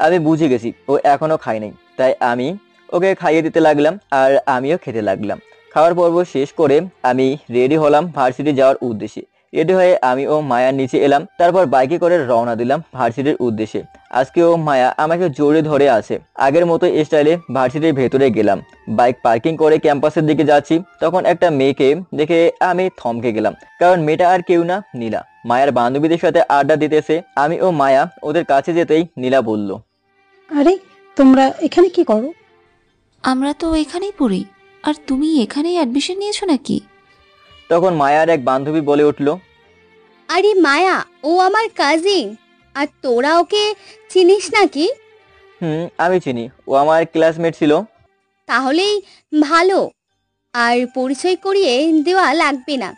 আমি বুঝে গেছি ও এখনো খায় নাই, তাই আমি ওকে খাইয়ে দিতে লাগলাম আর আমিও খেতে লাগলাম। খাওয়ার পর্ব শেষ করে আমি রেডি হলাম ভার্সিটি যাওয়ার উদ্দেশ্যে। রেডি হয়ে আমি ও মায়ার নিচে এলাম। তারপর বাইকে করে রওনা দিলাম ভার্সিটির উদ্দেশ্যে। আজকে ও মায়া আমাকে জড়িয়ে ধরে আছে। আগের মতো স্টাইলে ভার্সিটির ভেতরে গেলাম। বাইক পার্কিং করে ক্যাম্পাসের দিকে যাচ্ছি, তখন একটা মেয়েকে দেখে আমি থমকে গেলাম। কারণ মেয়েটা আর কেউ না, নীলা। মায়ার বান্ধবীদের সাথে আড্ডা দিতেছে। আমি ও মায়া ওদের কাছে যেতেই নীলা বলল, আরে তোমরা এখানে কি করো? আমরা তো এখানেই পড়ি, আর তুমি এখানেই অ্যাডমিশন নিয়েছো নাকি? তখন মায়ার এক বান্ধবী বলে উঠল, আরে মায়া, ও আমার কাজিন। আর তোরা ওকে চিনিস নাকি? আমি চিনি, ও আমার ক্লাসমেট ছিল। তাহলেই ভালো, আর পরিচয় করিয়ে দেওয়া লাগবে না।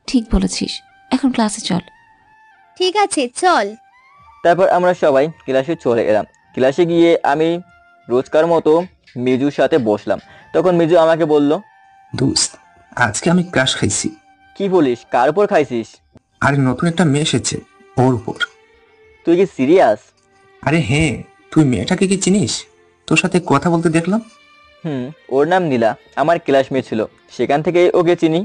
ঠিক বলেছিস, এখন ক্লাসে চল। ঠিক আছে চল। তারপর আমরা সবাই ক্লাসে চলে এলাম। ক্লাসে গিয়ে আমি রোজকার মতো মিজুর সাথে বসলাম। তখন মিজু আমাকে বলল, দোস্ত, আজকে আমি ক্রাশ খাইছি। কি বলিস? কার উপর খাইছিস? আরে নতুন একটা মেয়ে এসেছে, ওর উপর। তুই কি সিরিয়াস? আরে হ্যাঁ, তুই মেয়েটাকে কি চিনিস? তোর সাথে কথা বলতে দেখলাম। ওর নাম নীলা, আমার ক্লাসমেট ছিল, সেখান থেকে ওকে চিনি।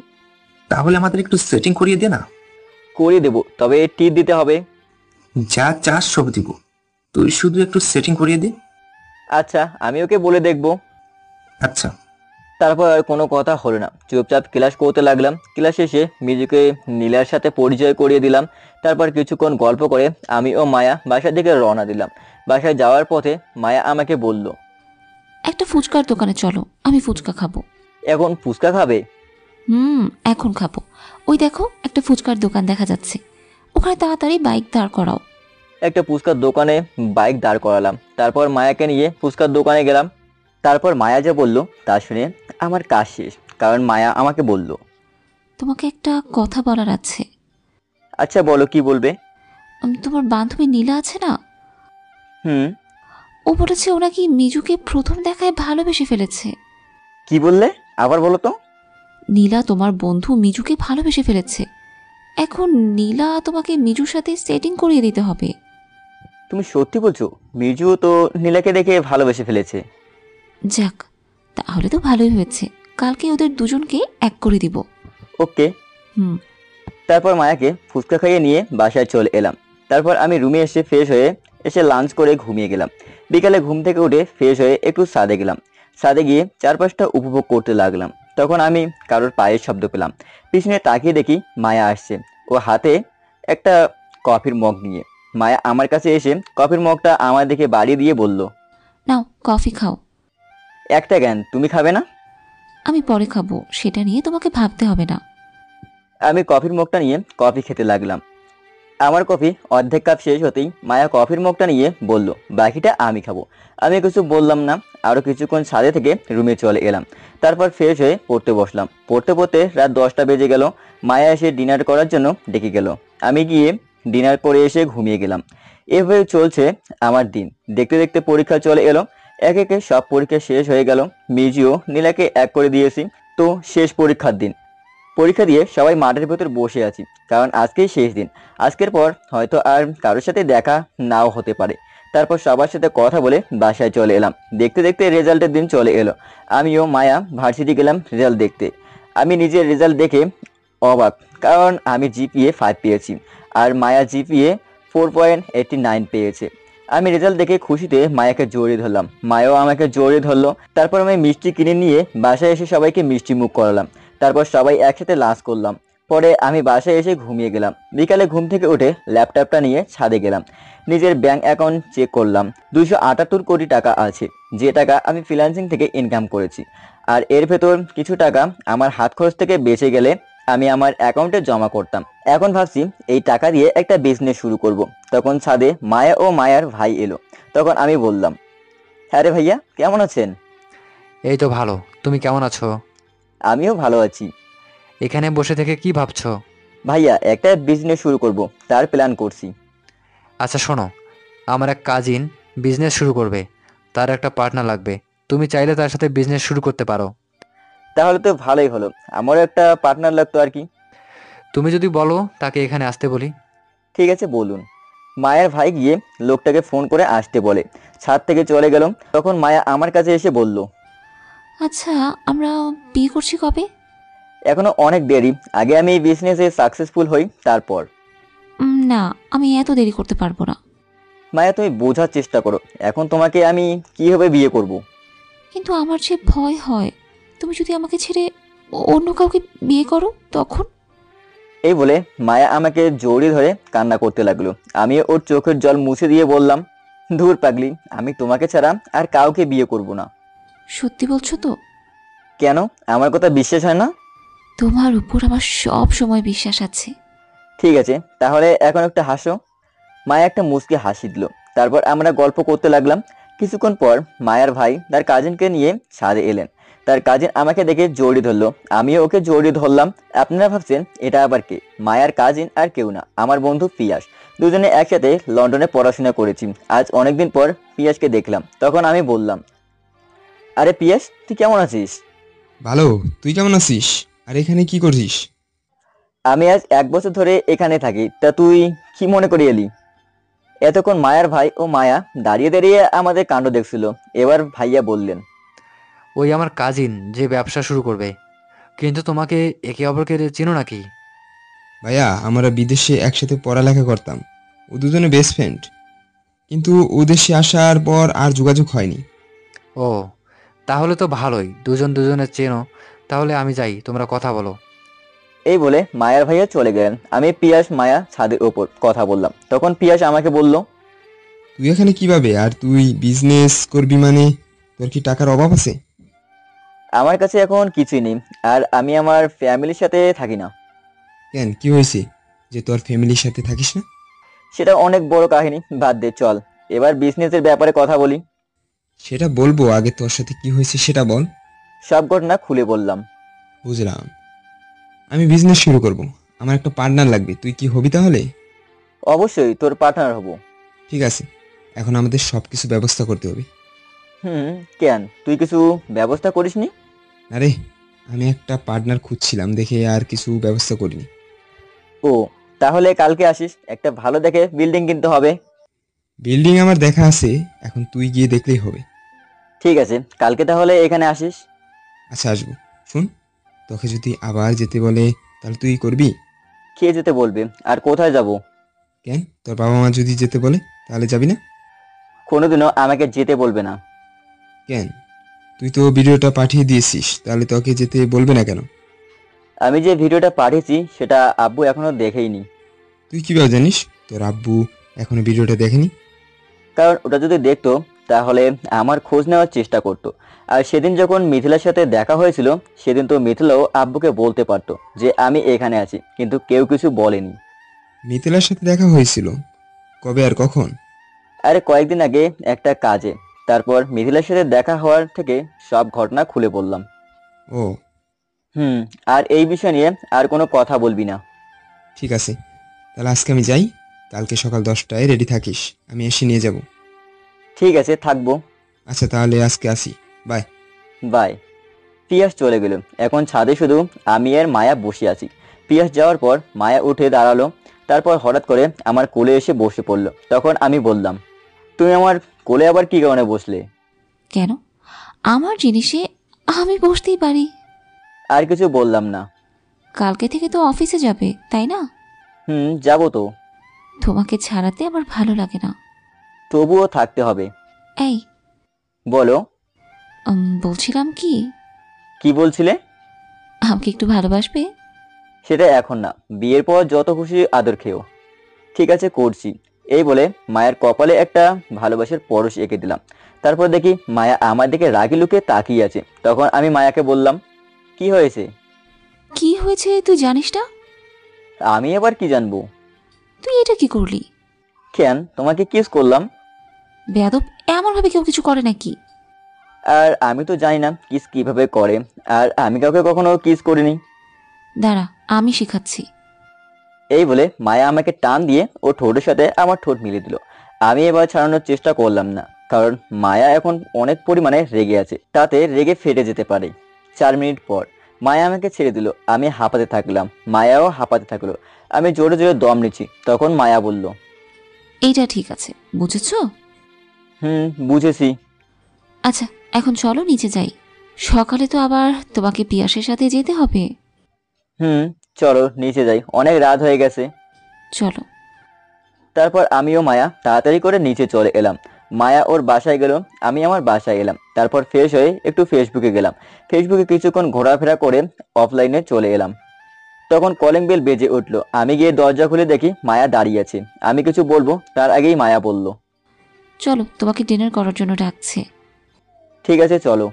তাহলে আমাদের একটু সেটিং করিয়ে দে না। করিয়ে দেবো, তবে টিপ দিতে হবে। যা চাস সব দিব, তুই শুধু একটু সেটিং করিয়ে দে। আচ্ছা, আমি ওকে বলে দেখবো। আচ্ছা। তারপর আর কোনো কথা হলো না, চুপচাপ ক্লাস করতে লাগলাম। ক্লাস শেষে মিজুকে নীলার সাথে পরিচয় করিয়ে দিলাম। তারপর কিছুক্ষণ গল্প করে আমি ও মায়া বাসার দিকে রওনা দিলাম। বাসায় যাওয়ার পথে মায়া আমাকে বলল, একটা ফুচকার দোকানে চলো, আমি ফুচকা খাবো। এখন ফুচকা খাবে? এখন খাবো। ওই দেখো একটা ফুচকার দোকান দেখা যাচ্ছে, ওখানে তাড়াতাড়ি বাইক দাঁড় করাও। একটা ফুচকার দোকানে বাইক দাঁড় করালাম। তারপর মায়াকে নিয়ে ফুচকার দোকানে গেলাম। তারপর মায়া যা বলল তা শুনে আমার কাজ শেষ, কারণ মায়া আমাকে বলল, তোমাকে একটা কথা বলার আছে। আচ্ছা বলো, কি বলবে? তোমার বান্ধবী নীলা আছে না, ও বলেছে ও নাকি মিজুকে প্রথম দেখায় ভালোবেসে ফেলেছে। কি বললে? আবার বলো তো। নীলা তোমার বন্ধু মিজুকে ভালোবেসে ফেলেছে। এখন নীলা তোমাকে মিজুর সাথে সেটিং করিয়ে দিতে হবে। তুমি সত্যি বলছো? মিজু তো নীলাকে দেখে ভালোবেসে ফেলেছে। যাক, তাহলে তো ভালোই হয়েছে, কালকে ওদের দুজনকে এক করে দিব। ওকে। তারপর মায়াকে ফুচকা খাইয়ে নিয়ে বাসায় চলে এলাম। তারপর আমি রুমে এসে ফ্রেশ হয়ে এসে লাঞ্চ করে ঘুমিয়ে গেলাম। বিকালে ঘুম থেকে উঠে ফ্রেশ হয়ে একটু ছাদে গেলাম। ছাদে গিয়ে চারপাশটা উপভোগ করতে লাগলাম। তখন আমি কারোর পায়ের শব্দ পেলাম। পিছনে তাকিয়ে দেখি মায়া আসছে, ও হাতে একটা কফির মগ নিয়ে। মায়া আমার কাছে এসে কফির মগটা আমার দিকে বাড়িয়ে দিয়ে বলল, নাও কফি খাও। একটা কেন, তুমি খাবে না? আমি পরে খাবো, সেটা নিয়ে তোমাকে ভাবতে হবে না। আমি কফির মগটা নিয়ে কফি খেতে লাগলাম। আমার কফি অর্ধেক কাপ শেষ হতেই মায়া কফির মগটা নিয়ে বলল, বাকিটা আমি খাবো। আমি কিছু বললাম না। আরও কিছুক্ষণ ছাদে থেকে রুমে চলে এলাম। তারপর ফ্রেশ হয়ে পড়তে বসলাম। পড়তে পড়তে রাত 10টা বেজে গেল। মায়া এসে ডিনার করার জন্য ডেকে গেল। আমি গিয়ে ডিনার করে এসে ঘুমিয়ে গেলাম। এভাবে চলছে আমার দিন। দেখতে দেখতে পরীক্ষা চলে এলো। একে একে সব পরীক্ষা শেষ হয়ে গেল। মিজিও নীলাকে এক করে দিয়েছি। তো শেষ পরীক্ষার দিন। পরীক্ষা দিয়ে সবাই মাঠের ভেতর বসে আছি, কারণ আজকেই শেষ দিন। আজকের পর হয়তো আর কারোর সাথে দেখা নাও হতে পারে। তারপর সবার সাথে কথা বলে বাসায় চলে এলাম। দেখতে দেখতে রেজাল্টের দিন চলে এলো। আমিও মায়া ভার্সিটি গেলাম রেজাল্ট দেখতে। আমি নিজের রেজাল্ট দেখে অবাক, কারণ আমি জিপিএ 5 পেয়েছি আর মায়া জিপিএ 4.89 পেয়েছে। আমি রেজাল্ট দেখে খুশিতে মায়াকে জড়িয়ে ধরলাম। মায়াও আমাকে জড়িয়ে ধরলো। তারপর আমি মিষ্টি কিনে নিয়ে বাসায় এসে সবাইকে মিষ্টি মুখ করালাম। তারপর সবাই একসাথে লাঞ্চ করলাম। পরে আমি বাসায় এসে ঘুমিয়ে গেলাম। বিকালে ঘুম থেকে উঠে ল্যাপটপটা নিয়ে ছাদে গেলাম। নিজের ব্যাংক অ্যাকাউন্ট চেক করলাম। 278 কোটি টাকা আছে, যে টাকা আমি ফ্রিল্যান্সিং থেকে ইনকাম করেছি। আর এর ভেতর কিছু টাকা আমার হাত খরচ থেকে বেঁচে গেলে আমি আমার অ্যাকাউন্টে জমা করতাম। এখন ভাবছি এই টাকা দিয়ে একটা বিজনেস শুরু করব। তখন ছাদে মায়া ও মায়ার ভাই এলো। তখন আমি বললাম, হ্যাঁ রে ভাইয়া, কেমন আছেন? এই তো ভালো, তুমি কেমন আছো? আমিও ভালো আছি। এখানে বসে থেকে কি ভাবছো? ভাইয়া, একটা বিজনেস শুরু করব, তার প্ল্যান করছি। আচ্ছা শোনো, আমার এক কাজিন বিজনেস শুরু করবে, তার একটা পার্টনার লাগবে। তুমি চাইলে তার সাথে বিজনেস শুরু করতে পারো। তাহলে তো ভালোই হলো, আমারও একটা পার্টনার লাগতো আর কি। তুমি যদি বলো তাকে এখানে আসতে বলি। ঠিক আছে, বলুন। মায়ের ভাই গিয়ে লোকটাকে ফোন করে আসতে বলে ছাদ থেকে চলে গেল। তখন মায়া আমার কাছে এসে বলল, আচ্ছা আমরা বিয়ে করছি কবে? এখনো অনেক দেরি, আগে আমি এই বিজনেসে সাকসেসফুল হই তারপর। না, আমি এত দেরি করতে পারবো না। মায়া, তুমি বোঝার চেষ্টা করো, এখন তোমাকে আমি কিভাবে বিয়ে করব? কিন্তু আমার যে ভয় হয়, তুমি যদি আমাকে ছেড়ে অন্য কাউকে বিয়ে করো তখন। এই বলে মায়া আমাকে জড়িয়ে ধরে কান্না করতে লাগলো। আমি ওর চোখের জল মুছে দিয়ে বললাম, ধুর পাগলি, আমি তোমাকে ছাড়া আর কাউকে বিয়ে করব না। সত্যি বলছো তো? কেন, আমার কথা বিশ্বাস হয় না? তোমার উপর আমার সব সময় বিশ্বাস আছে। ঠিক আছে, তাহলে এখন একটা হাসো। মায়া একটা মুচকি হাসি দিল। তারপর আমরা গল্প করতে লাগলাম। কিছুক্ষণ পর মায়ার ভাই তার কাজিনকে নিয়ে ছাদে এলেন। তার কাজিন আমাকে দেখে জড়িয়ে ধরলো, আমিও ওকে জড়িয়ে ধরলাম। আপনারা ভাবছেন এটা আবার কে? মায়ার কাজিন আর কেউ না, আমার বন্ধু পিয়াস। দুজনে একসাথে লন্ডনে পড়াশোনা করেছি। আজ অনেকদিন পর পিয়াসকে দেখলাম। তখন আমি বললাম, আরে পিয়াস, তুই কেমন আছিস? ভালো, তুই কেমন আছিস? আর এখানে কি করছিস? আমি আজ 1 বছর ধরে এখানে থাকি। তা তুই কি মনে করে এলি? এতক্ষণ মায়ার ভাই ও মায়া দাঁড়িয়ে দাঁড়িয়ে আমাদের কাণ্ড দেখছিল। এবার ভাইয়া বললেন, ওই আমার কাজিন যে ব্যবসা শুরু করবে। কিন্তু তোমাকে একে অপরকে চিনো নাকি? ভাইয়া, আমরা বিদেশে একসাথে পড়ালেখা করতাম। ও দুজনে বেস্ট ফ্রেন্ড, কিন্তু ও দেশে আসার পর আর যোগাযোগ হয়নি। ও, তাহলে তো ভালোই, দুজন দুজনের চেনো। তাহলে আমি যাই, তোমরা কথা বলো। এই বলে মায়ার ভাইয়া চলে গেলেন। আমি পিয়াস মায়া ছাদের ওপর কথা বললাম। তখন পিয়াস আমাকে বলল, তুই এখানে কিভাবে? আর তুই বিজনেস করবি মানে তোর কি টাকার অভাব আছে? আমার কাছে এখন কিছুই নেই, আর আমি আমার ফ্যামিলির সাথে থাকি না। কেন, কি হয়েছে যে তোর ফ্যামিলির সাথে থাকিস না? সেটা অনেক বড় কাহিনী, বাদ দে, চল এবার বিজনেসের ব্যাপারে কথা বলি। সেটা বলবো, আগে তোর সাথে কি হয়েছে সেটা বল। সব ঘটনা খুলে বললাম। বুঝলাম, আমি বিজনেস শুরু করব, আমার একটা পার্টনার লাগবে। তুই কি হবি তাহলে? অবশ্যই তোর পার্টনার হব। ঠিক আছে, এখন আমাদের সবকিছু ব্যবস্থা করতে হবে। কেন, তুই কিছু ব্যবস্থা করিসনি? আরে, আমি একটা পার্টনার খুঁজছিলাম দেখে আর কিছু ব্যবস্থা করিনি। ও, তাহলে কালকে আসিস, একটা ভালো দেখে বিল্ডিং কিনতে হবে। বিল্ডিং আমার দেখা আছে, এখন তুই গিয়ে দেখলেই হবে। ঠিক আছে, কালকে তাহলে এখানে আসিস। আচ্ছা, আসবো। শুন, তোকে যদি আবার যেতে বলে তাহলে তুই করবি? কে যেতে বলবে আর কোথায় যাব? কেন, তোর বাবা মা যদি যেতে বলে তাহলে যাবি না? কোনোদিনও আমাকে যেতে বলবে না। কেন, তুই তো ভিডিওটা পাঠিয়ে দিয়েছিস, তাহলে তোকে যেতে বলবে না কেন? আমি যে ভিডিওটা পাঠিয়েছি সেটা আব্বু এখনো দেখেইনি। তুই কিভাবে জানিস তোর আব্বু এখনো ভিডিওটা দেখেনি? কারণ ওটা যদি দেখতো তাহলে আমার খোঁজ নেওয়ার চেষ্টা করতো। আর সেদিন যখন মিথিলার সাথে দেখা হয়েছিল সেদিন তো মিথিলাও আব্বুকে বলতে পারতো যে আমি এখানে আছি, কিন্তু কেউ কিছু বলেনি। মিথিলার সাথে দেখা হয়েছিল? কবে আর কখন? আরে কয়েকদিন আগে একটা কাজে। তারপর মিথিলার সাথে দেখা হওয়ার থেকে সব ঘটনা খুলে বললাম। ও আর এই বিষয় নিয়ে আর কোনো কথা বলবি না। ঠিক আছে, তাহলে আজকে আমি যাই। কালকে সকাল 10টায় রেডি থাকিস, আমি এসে নিয়ে যাব। ঠিক আছে, থাকবো। আচ্ছা তাহলে আজকে আসি, বাই। বাই। পিয়াস চলে গেল। এখন ছাদে শুধু আমি আর মায়া বসে আছি। পিয়াস যাওয়ার পর মায়া উঠে দাঁড়ালো, তারপর হঠাৎ করে আমার কোলে এসে বসে পড়লো। তখন আমি বললাম, তুমি আমার কোলে আবার কি কারণে বসলে? কেন? আমার জিনিসে আমি বসতেই পারি। আর কিছু বললাম না। কালকে থেকে তো অফিসে যাবে, তাই না? যাবো তো। তোমাকে ছাড়াতে আমার ভালো লাগে না। তবুও থাকতে হবে। এই বলো। বলছিলাম কি বলছিলে? আমাকে একটু ভালোবাসবে? সেটা এখন না, বিয়ের পর যত খুশি আদর খেও। ঠিক আছে, করছি। এই বলে মায়ের কপালে একটা ভালোবাসার পরশ এঁকে দিলাম। তারপর দেখি মায়া আমার দিকে রাগি লুকে তাকিয়ে আছে। তখন আমি মায়াকে বললাম, কি হয়েছে? কি হয়েছে তুই জানিস না? আমি আবার কি জানবো? তুই এটা কি করলি? কেন, তোমাকে কিস করলাম। বেয়াদব, এমন ভাবে কেউ কিছু করে নাকি? আর আমি তো জানি না কিস কিভাবে করে, আর আমি কাউকে কখনো কিস করিনি। দাঁড়া, আমি শেখাচ্ছি। এই বলে মায়া আমাকে টান দিয়ে ও ঠোঁটের সাথে আমার ঠোঁট মিলিয়ে দিল। আমি এবার ছাড়ানোর চেষ্টা করলাম না, কারণ মায়া এখন অনেক পরিমাণে রেগে আছে, তাতে রেগে ফেটে যেতে পারে। 4 মিনিট পর মায়া আমাকে ছেড়ে দিল। আমি হাঁপাতে থাকলাম, মায়াও হাঁপাতে থাকলো। আমি জোরে জোরে দম নিচ্ছি। তখন মায়া বলল, এইটা ঠিক আছে, বুঝেছো? বুঝেছি। আচ্ছা, এখন চলো নিচে যাই। সকালে তো আবার তোমাকে পিয়াসের সাথে যেতে হবে। চলো নিচে যাই, অনেক রাত হয়ে গেছে। চলো। তারপর আমিও মায়া তাড়াতাড়ি করে নিচে চলে এলাম। মায়া ওর বাসায় গেল, আমি আমার বাসায় এলাম। তারপর ফ্রেশ হয়ে একটু ফেসবুকে গেলাম। ফেসবুকে কিছুক্ষণ ঘোরাফেরা করে অফলাইনে চলে এলাম। তখন কলিং বেল বেজে উঠলো। আমি গিয়ে দরজা খুলে দেখি মায়া দাঁড়িয়ে আছে। আমি কিছু বলবো তার আগেই মায়া বলল, চলো, তোমাকে ডিনার করার জন্য ডাকছে। ঠিক আছে চলো।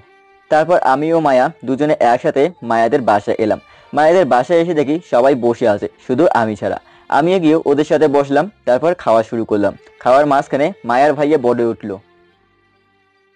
তারপর আমি ও মায়া দুজনে একসাথে মায়াদের বাসায় এলাম। মায়াদের বাসায় এসে দেখি সবাই বসে আছে, শুধু আমি ছাড়া। আমি গিয়ে ওদের সাথে বসলাম। তারপর খাওয়া শুরু করলাম। খাওয়ার মাঝখানে মায়ার ভাইয়া বলে উঠলো,